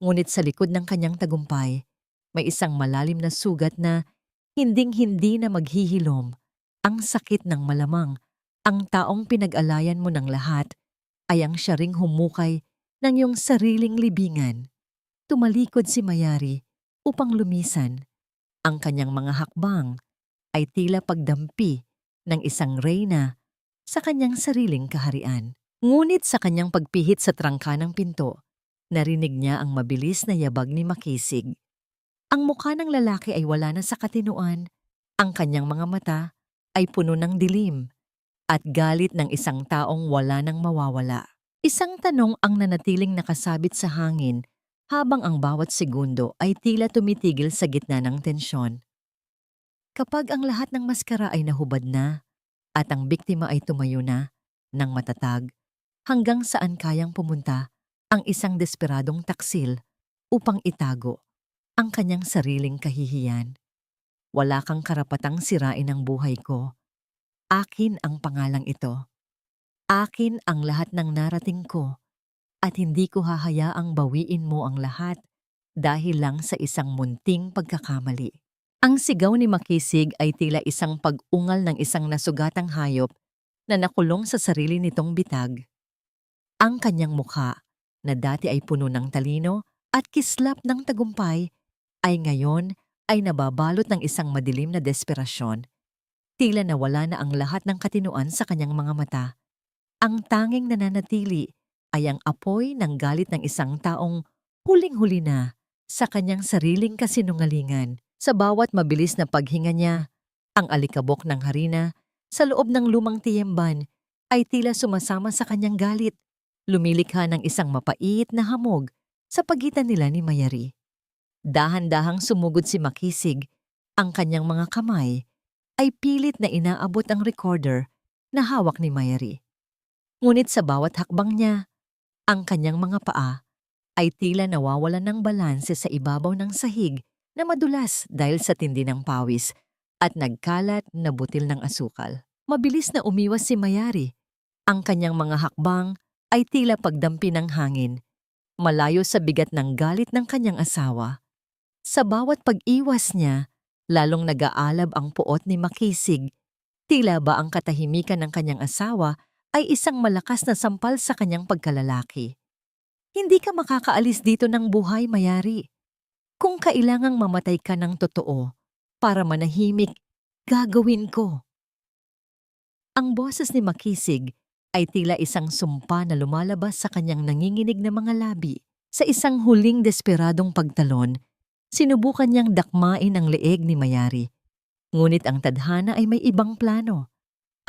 Ngunit sa likod ng kanyang tagumpay, may isang malalim na sugat na hinding-hindi na maghihilom. Ang sakit ng malamang, ang taong pinag-alayan mo ng lahat ay ang siya ring humukay ng iyong sariling libingan. Tumalikod si Mayari upang lumisan. Ang kanyang mga hakbang ay tila pagdampi ng isang reyna sa kanyang sariling kaharian. Ngunit sa kanyang pagpihit sa trangka ng pinto, narinig niya ang mabilis na yabag ni Makisig. Ang mukha ng lalaki ay wala na sa katinuan. Ang kanyang mga mata ay puno ng dilim at galit ng isang taong wala nang mawawala. Isang tanong ang nanatiling nakasabit sa hangin habang ang bawat segundo ay tila tumitigil sa gitna ng tensyon. Kapag ang lahat ng maskara ay nahubad na at ang biktima ay tumayo na ng matatag, hanggang saan kayang pumunta ang isang desperadong taksil upang itago ang kanyang sariling kahihiyan. Wala kang karapatang sirain ang buhay ko. Akin ang pangalang ito. Akin ang lahat ng narating ko at hindi ko hahayaang bawiin mo ang lahat dahil lang sa isang munting pagkakamali. Ang sigaw ni Makisig ay tila isang pag-ungal ng isang nasugatang hayop na nakulong sa sarili nitong bitag. Ang kanyang mukha, na dati ay puno ng talino at kislap ng tagumpay, ay ngayon ay nababalot ng isang madilim na desperasyon. Tila nawala na ang lahat ng katinuan sa kanyang mga mata. Ang tanging nananatili ay ang apoy ng galit ng isang taong huling-huli na sa kanyang sariling kasinungalingan. Sa bawat mabilis na paghinga niya, ang alikabok ng harina sa loob ng lumang tiyemban ay tila sumasama sa kanyang galit, lumilikha ng isang mapait na hamog sa pagitan nila ni Mayari. Dahan-dahang sumugod si Makisig, ang kanyang mga kamay ay pilit na inaabot ang recorder na hawak ni Mayari. Ngunit sa bawat hakbang niya, ang kanyang mga paa ay tila nawawalan ng balanse sa ibabaw ng sahig na madulas dahil sa tindi ng pawis at nagkalat na butil ng asukal. Mabilis na umiwas si Mayari. Ang kanyang mga hakbang ay tila pagdampi ng hangin, malayo sa bigat ng galit ng kanyang asawa. Sa bawat pag-iwas niya, lalong nag-aalab ang puot ni Makisig. Tila ba ang katahimikan ng kanyang asawa ay isang malakas na sampal sa kanyang pagkalalaki. Hindi ka makakaalis dito ng buhay, Mayari. Kung kailangang mamatay ka ng totoo para manahimik, gagawin ko. Ang boses ni Makisig ay tila isang sumpa na lumalabas sa kanyang nanginginig na mga labi. Sa isang huling desperadong pagtalon, sinubukan niyang dakmain ang leeg ni Mayari. Ngunit ang tadhana ay may ibang plano.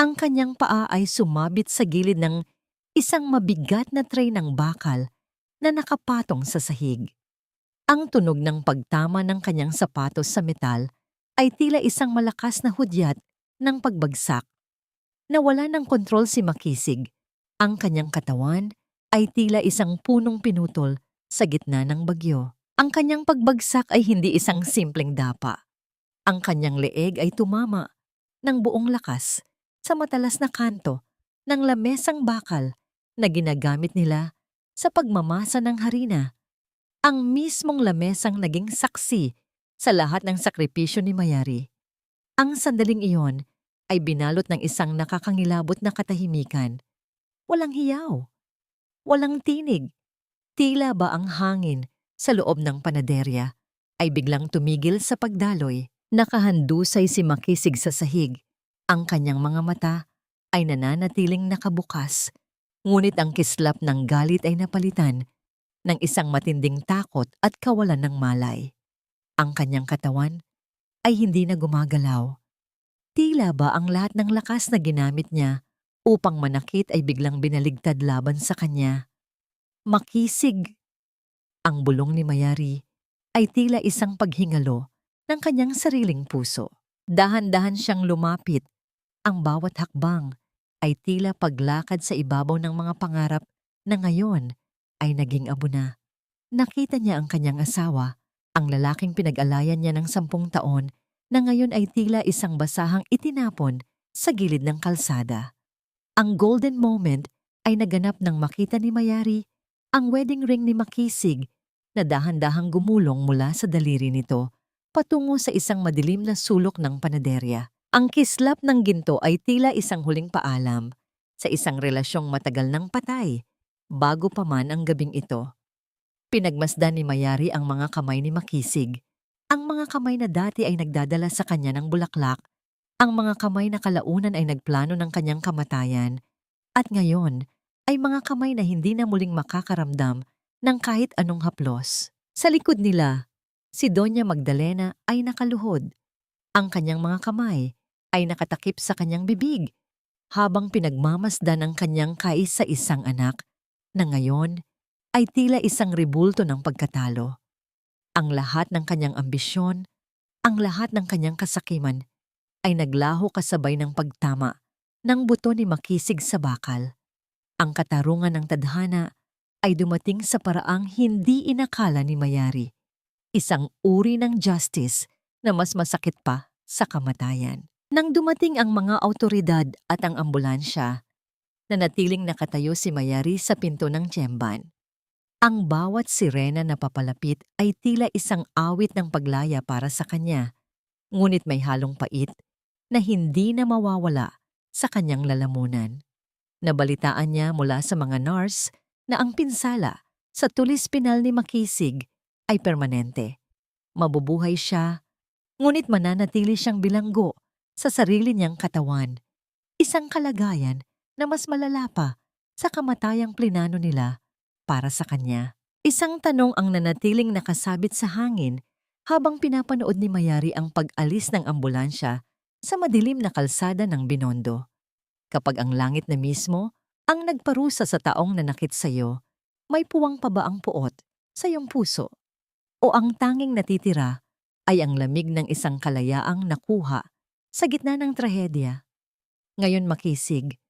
Ang kanyang paa ay sumabit sa gilid ng isang mabigat na tray ng bakal na nakapatong sa sahig. Ang tunog ng pagtama ng kanyang sapatos sa metal ay tila isang malakas na hudyat ng pagbagsak. Nawala ng kontrol si Makisig. Ang kanyang katawan ay tila isang punong pinutol sa gitna ng bagyo. Ang kanyang pagbagsak ay hindi isang simpleng dapa. Ang kanyang leeg ay tumama ng buong lakas sa matalas na kanto ng lamesang bakal na ginagamit nila sa pagmamasa ng harina. Ang mismong lamesang naging saksi sa lahat ng sakripisyo ni Mayari. Ang sandaling iyon ay binalot ng isang nakakangilabot na katahimikan. Walang hiyaw, walang tinig. Tila ba ang hangin sa loob ng panaderya ay biglang tumigil sa pagdaloy. Nakahandusay si Makisig sa sahig. Ang kanyang mga mata ay nananatiling nakabukas, ngunit ang kislap ng galit ay napalitan ng isang matinding takot at kawalan ng malay. Ang kanyang katawan ay hindi na gumagalaw. Tila ba ang lahat ng lakas na ginamit niya upang manakit ay biglang binaligtad laban sa kanya. Makisig! Ang bulong ni Mayari ay tila isang paghingalo ng kanyang sariling puso. Dahan-dahan siyang lumapit. Ang bawat hakbang ay tila paglakad sa ibabaw ng mga pangarap na ngayon ay naging abo na. Nakita niya ang kanyang asawa, ang lalaking pinag-alayan niya ng 10 taon na ngayon ay tila isang basahang itinapon sa gilid ng kalsada. Ang golden moment ay naganap nang makita ni Mayari ang wedding ring ni Makisig na dahan-dahang gumulong mula sa daliri nito patungo sa isang madilim na sulok ng panaderya. Ang kislap ng ginto ay tila isang huling paalam sa isang relasyong matagal ng patay bago pa man ang gabing ito. Pinagmasdan ni Mayari ang mga kamay ni Makisig. Ang mga kamay na dati ay nagdadala sa kanya ng bulaklak, ang mga kamay na kalaunan ay nagplano ng kanyang kamatayan, at ngayon ay mga kamay na hindi na muling makakaramdam ng kahit anong haplos. Sa likod nila, si Doña Magdalena ay nakaluhod. Ang kanyang mga kamay ay nakatakip sa kanyang bibig habang pinagmamasdan ang kanyang kaisa-isang anak na ngayon ay tila isang rebulto ng pagkatalo. Ang lahat ng kanyang ambisyon, ang lahat ng kanyang kasakiman ay naglaho kasabay ng pagtama ng buto ni Makisig sa bakal. Ang katarungan ng tadhana ay dumating sa paraang hindi inakala ni Mayari. Isang uri ng justice na mas masakit pa sa kamatayan. Nang dumating ang mga awtoridad at ang ambulansya, nanatiling nakatayo si Mayari sa pinto ng tiyemban. Ang bawat sirena na papalapit ay tila isang awit ng paglaya para sa kanya, ngunit may halong pait na hindi na mawawala sa kanyang lalamunan. Nabalitaan niya mula sa mga nurse na ang pinsala sa tulis pinal ni Makisig ay permanente. Mabubuhay siya Ngunit mananatili siyang bilanggo sa sarili niyang katawan. Isang kalagayan na mas malala pa sa kamatayang plinano nila para sa kanya. Isang tanong ang nanatiling nakasabit sa hangin habang pinapanood ni Mayari ang pag-alis ng ambulansya sa madilim na kalsada ng Binondo. Kapag ang langit na mismo ang nagparusa sa taong nanakit sa iyo, may puwang pa ba ang puot sa iyong puso? O ang tanging natitira ay ang lamig ng isang kalayaang nakuha sa gitna ng trahedya? Ngayon makisig,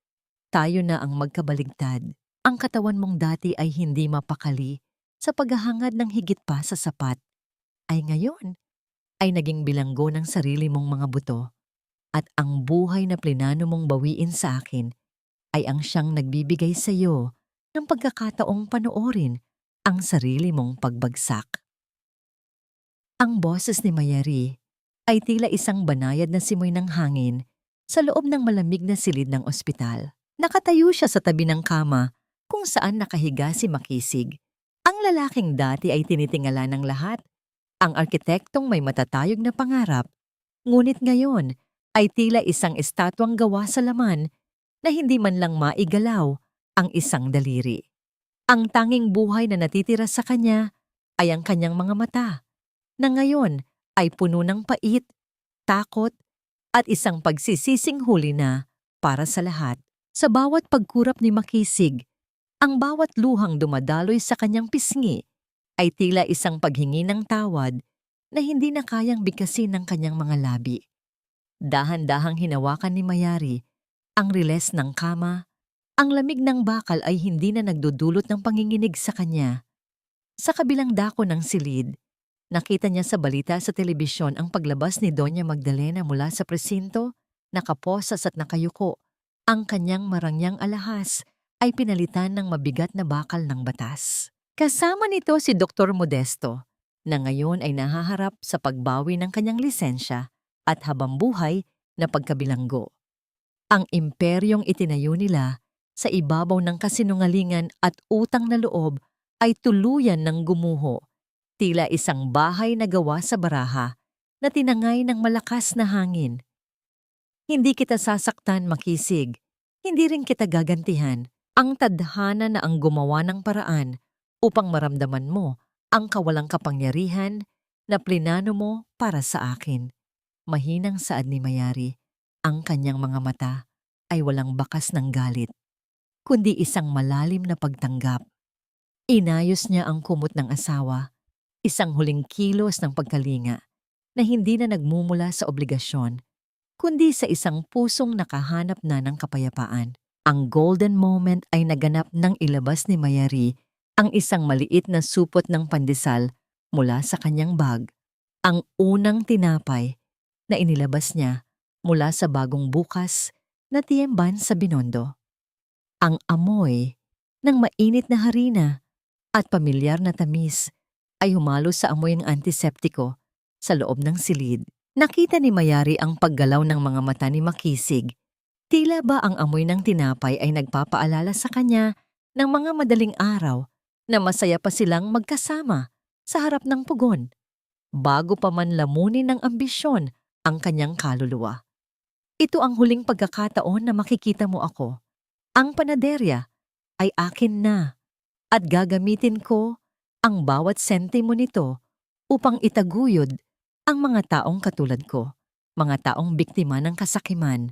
tayo na ang magkabaligtad. Ang katawan mong dati ay hindi mapakali sa paghahangad ng higit pa sa sapat, ay ngayon ay naging bilanggo ng sarili mong mga buto. At ang buhay na plinano mong bawiin sa akin ay ang siyang nagbibigay sa iyo ng pagkakataong panoorin ang sarili mong pagbagsak. Ang boses ni Mayari ay tila isang banayad na simoy ng hangin sa loob ng malamig na silid ng ospital. Nakatayo siya sa tabi ng kama kung saan nakahiga si Makisig. Ang lalaking dati ay tinitingala ng lahat, ang arkitektong may matatayog na pangarap, ngunit ngayon ay tila isang estatwang gawa sa laman na hindi man lang maigalaw ang isang daliri. Ang tanging buhay na natitira sa kanya ay ang kanyang mga mata, na ngayon ay puno ng pait, takot, at isang pagsisising huli na para sa lahat. Sa bawat pagkurap ni Makisig, ang bawat luhang dumadaloy sa kanyang pisngi ay tila isang paghingi ng tawad na hindi na kayang bigkasin ng kanyang mga labi. Dahan-dahang hinawakan ni Mayari ang riles ng kama. Ang lamig ng bakal ay hindi na nagdudulot ng panginginig sa kanya. Sa kabilang dako ng silid, nakita niya sa balita sa telebisyon ang paglabas ni Doña Magdalena mula sa presinto, nakaposas at nakayuko. Ang kanyang marangyang alahas ay pinalitan ng mabigat na bakal ng batas. Kasama nito si Dr. Modesto, na ngayon ay nahaharap sa pagbawi ng kanyang lisensya at habambuhay na pagkabilanggo. Ang imperyong itinayo nila sa ibabaw ng kasinungalingan at utang na loob ay tuluyan ng gumuho, tila isang bahay na gawa sa baraha na tinangay ng malakas na hangin. Hindi kita sasaktan, Makisig. Hindi rin kita gagantihan. Ang tadhana na ang gumawa ng paraan upang maramdaman mo ang kawalang kapangyarihan na plinano mo para sa akin. Mahinang saad ni Mayari, ang kanyang mga mata ay walang bakas ng galit, kundi isang malalim na pagtanggap. Inayos niya ang kumot ng asawa, isang huling kilos ng pagkalinga na hindi na nagmumula sa obligasyon, kundi sa isang pusong nakahanap na ng kapayapaan. Ang golden moment ay naganap nang ilabas ni Mayari ang isang maliit na supot ng pandesal mula sa kanyang bag, ang unang tinapay na inilabas niya mula sa bagong bukas na tiyemban sa Binondo. Ang amoy ng mainit na harina at pamilyar na tamis ay humalo sa amoy ng antiseptiko sa loob ng silid. Nakita ni Mayari ang paggalaw ng mga mata ni Makisig. Tila ba ang amoy ng tinapay ay nagpapaalala sa kanya ng mga madaling araw na masaya pa silang magkasama sa harap ng pugon, bago pa man lamunin ng ambisyon ang kanyang kaluluwa. Ito ang huling pagkakataon na makikita mo ako. Ang panaderya ay akin na at gagamitin ko ang bawat sentimo nito upang itaguyod ang mga taong katulad ko, mga taong biktima ng kasakiman.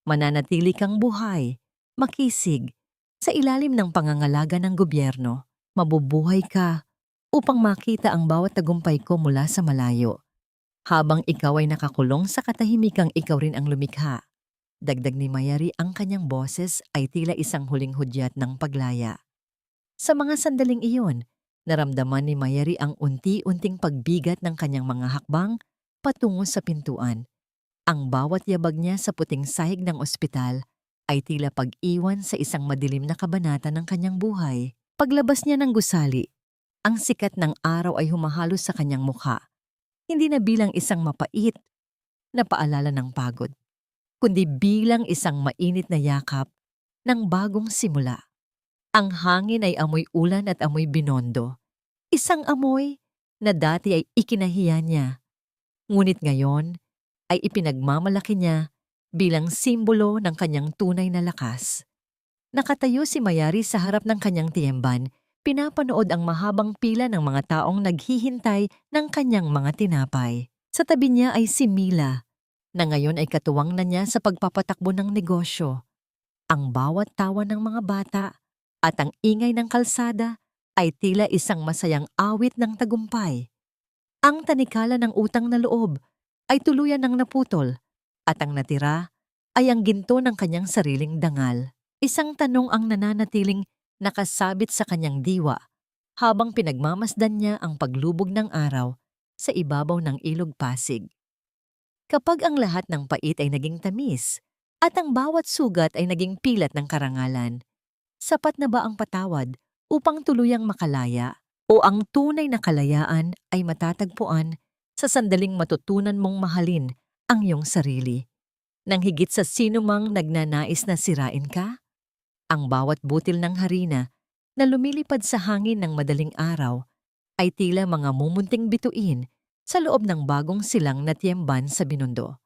Mananatili kang buhay, Makisig, sa ilalim ng pangangalaga ng gobyerno. Mabubuhay ka upang makita ang bawat tagumpay ko mula sa malayo. Habang ikaw ay nakakulong sa katahimikang ikaw rin ang lumikha. Dagdag ni Mayari, ang kanyang boses ay tila isang huling hudyat ng paglaya. Sa mga sandaling iyon, naramdaman ni Mayari ang unti-unting pagbigat ng kanyang mga hakbang patungo sa pintuan. Ang bawat yabag niya sa puting sahig ng ospital ay tila pag-iwan sa isang madilim na kabanata ng kanyang buhay. Paglabas niya ng gusali, ang sikat ng araw ay humahalos sa kanyang mukha. Hindi na bilang isang mapait na paalala ng pagod, kundi bilang isang mainit na yakap ng bagong simula. Ang hangin ay amoy ulan at amoy Binondo. Isang amoy na dati ay ikinahiya niya, Ngunit ngayon ay ipinagmamalaki niya bilang simbolo ng kanyang tunay na lakas. Nakatayo si Mayari sa harap ng kanyang tiyemban, pinapanood ang mahabang pila ng mga taong naghihintay ng kanyang mga tinapay. Sa tabi niya ay si Mila, na ngayon ay katuwang na niya sa pagpapatakbo ng negosyo. Ang bawat tawa ng mga bata at ang ingay ng kalsada ay tila isang masayang awit ng tagumpay. Ang tanikala ng utang na loob ay tuluyan ng naputol at ang natira ay ang ginto ng kanyang sariling dangal. Isang tanong ang nananatiling nakasabit sa kanyang diwa habang pinagmamasdan niya ang paglubog ng araw sa ibabaw ng ilog Pasig. Kapag ang lahat ng pait ay naging tamis at ang bawat sugat ay naging pilat ng karangalan, sapat na ba ang patawad upang tuluyang makalaya o ang tunay na kalayaan ay matatagpuan sa sandaling matutunan mong mahalin ang iyong sarili nang higit sa sinumang nagnanais na sirain ka? Ang bawat butil ng harina na lumilipad sa hangin ng madaling araw ay tila mga mumunting bituin sa loob ng bagong silang na tiyemban sa Binondo.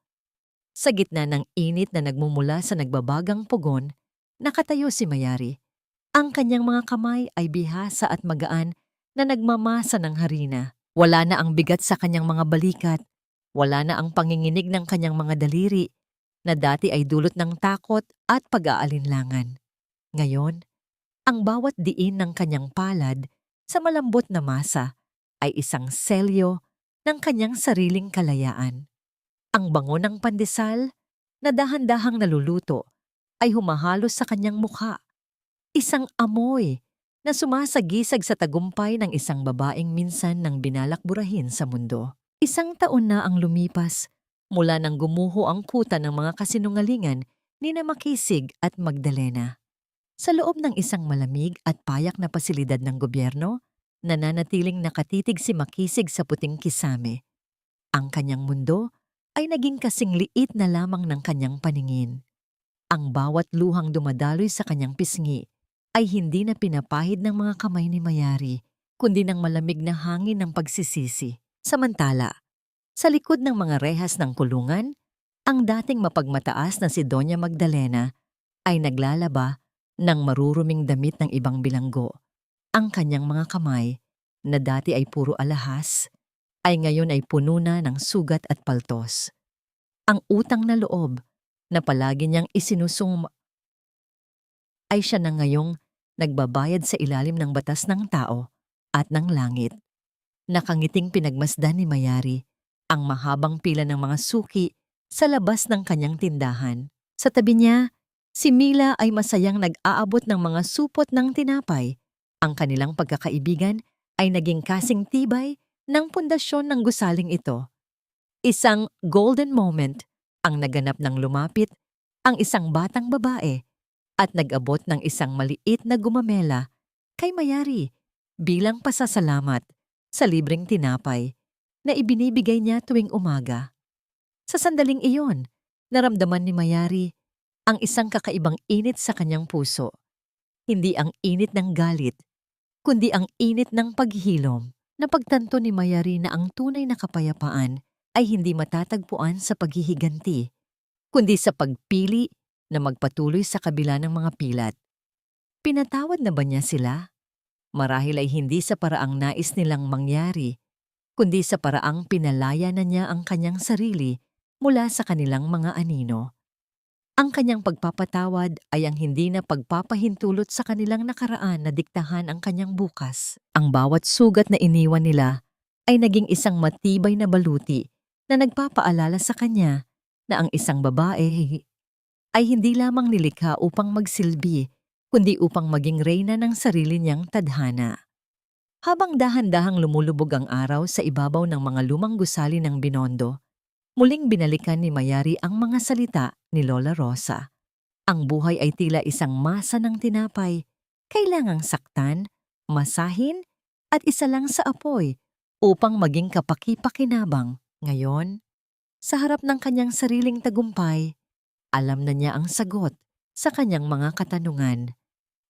Sa gitna ng init na nagmumula sa nagbabagang pugon, nakatayo si Mayari. Ang kanyang mga kamay ay bihasa at magaan na nagmamasa ng harina. Wala na ang bigat sa kanyang mga balikat, wala na ang panginginig ng kanyang mga daliri na dati ay dulot ng takot at pag-aalinlangan. Ngayon, ang bawat diin ng kanyang palad sa malambot na masa ay isang selyo ng kanyang sariling kalayaan. Ang bango ng pandesal na dahan-dahang naluluto ay humahalos sa kanyang mukha. Isang amoy na sumasagisag sa tagumpay ng isang babaeng minsan nang binalak burahin sa mundo. Isang taon na ang lumipas mula nang gumuho ang kuta ng mga kasinungalingan ni na Makisig at Magdalena. Sa loob ng isang malamig at payak na pasilidad ng gobyerno, nananatiling nakatitig si Makisig sa puting kisame. Ang kanyang mundo ay naging kasing liit na lamang ng kanyang paningin. Ang bawat luhang dumadaloy sa kanyang pisngi ay hindi na pinapahid ng mga kamay ni Mayari, kundi ng malamig na hangin ng pagsisisi. Samantala, sa likod ng mga rehas ng kulungan, ang dating mapagmataas na si Doña Magdalena ay naglalaba ng maruruming damit ng ibang bilanggo. Ang kanyang mga kamay, na dati ay puro alahas, ay ngayon ay puno na ng sugat at paltos. Ang utang na loob na palagi niyang isinusum ay siya na ngayong nagbabayad sa ilalim ng batas ng tao at ng langit. Nakangiting pinagmasdan ni Mayari ang mahabang pila ng mga suki sa labas ng kanyang tindahan. Sa tabi niya, si Mila ay masayang nag-aabot ng mga supot ng tinapay. Ang kanilang pagkakaibigan ay naging kasing tibay ng pundasyon ng gusaling ito. Isang golden moment ang naganap ng lumapit ang isang batang babae at nag-abot ng isang maliit na gumamela kay Mayari bilang pasasalamat sa libreng tinapay na ibinibigay niya tuwing umaga. Sa sandaling iyon, naramdaman ni Mayari ang isang kakaibang init sa kanyang puso. Hindi ang init ng galit, kundi ang init ng paghihilom. Napagtanto ni Mayari na ang tunay na kapayapaan ay hindi matatagpuan sa paghihiganti, kundi sa pagpili na magpatuloy sa kabila ng mga pilat. Pinatawad na ba niya sila? Marahil ay hindi sa paraang nais nilang mangyari, kundi sa paraang pinalaya na niya ang kanyang sarili mula sa kanilang mga anino. Ang kanyang pagpapatawad ay ang hindi na pagpapahintulot sa kanilang nakaraan na diktahan ang kanyang bukas. Ang bawat sugat na iniwan nila ay naging isang matibay na baluti na nagpapaalala sa kanya na ang isang babae ay hindi lamang nilikha upang magsilbi, kundi upang maging reyna ng sarili niyang tadhana. Habang dahan-dahang lumulubog ang araw sa ibabaw ng mga lumang gusali ng Binondo, muling binalikan ni Mayari ang mga salita ni Lola Rosa. Ang buhay ay tila isang masa ng tinapay, kailangang saktan, masahin, at isa lang sa apoy upang maging kapaki-pakinabang. Ngayon, sa harap ng kanyang sariling tagumpay, alam na niya ang sagot sa kanyang mga katanungan.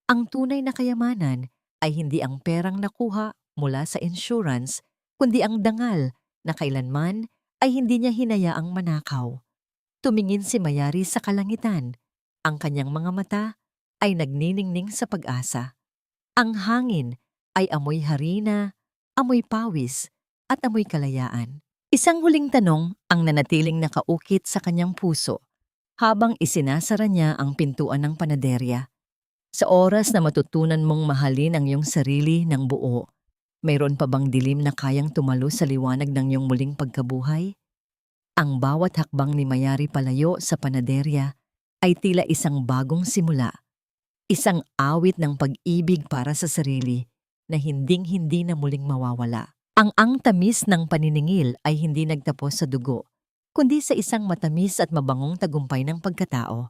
Ang tunay na kayamanan ay hindi ang perang nakuha mula sa insurance, kundi ang dangal na kailanman ay hindi niya hinayaang manakaw. Tumingin si Mayari sa kalangitan. Ang kanyang mga mata ay nagniningning sa pag-asa. Ang hangin ay amoy harina, amoy pawis, at amoy kalayaan. Isang huling tanong ang nanatiling nakaukit sa kanyang puso habang isinasara niya ang pintuan ng panaderya. Sa oras na matutunan mong mahalin ang iyong sarili ng buo, mayroon pa bang dilim na kayang tumalo sa liwanag ng iyong muling pagkabuhay? Ang bawat hakbang ni Mayari palayo sa panaderya ay tila isang bagong simula, isang awit ng pag-ibig para sa sarili na hinding-hindi na muling mawawala. Ang tamis ng paniningil ay hindi nagtapos sa dugo, kundi sa isang matamis at mabangong tagumpay ng pagkatao.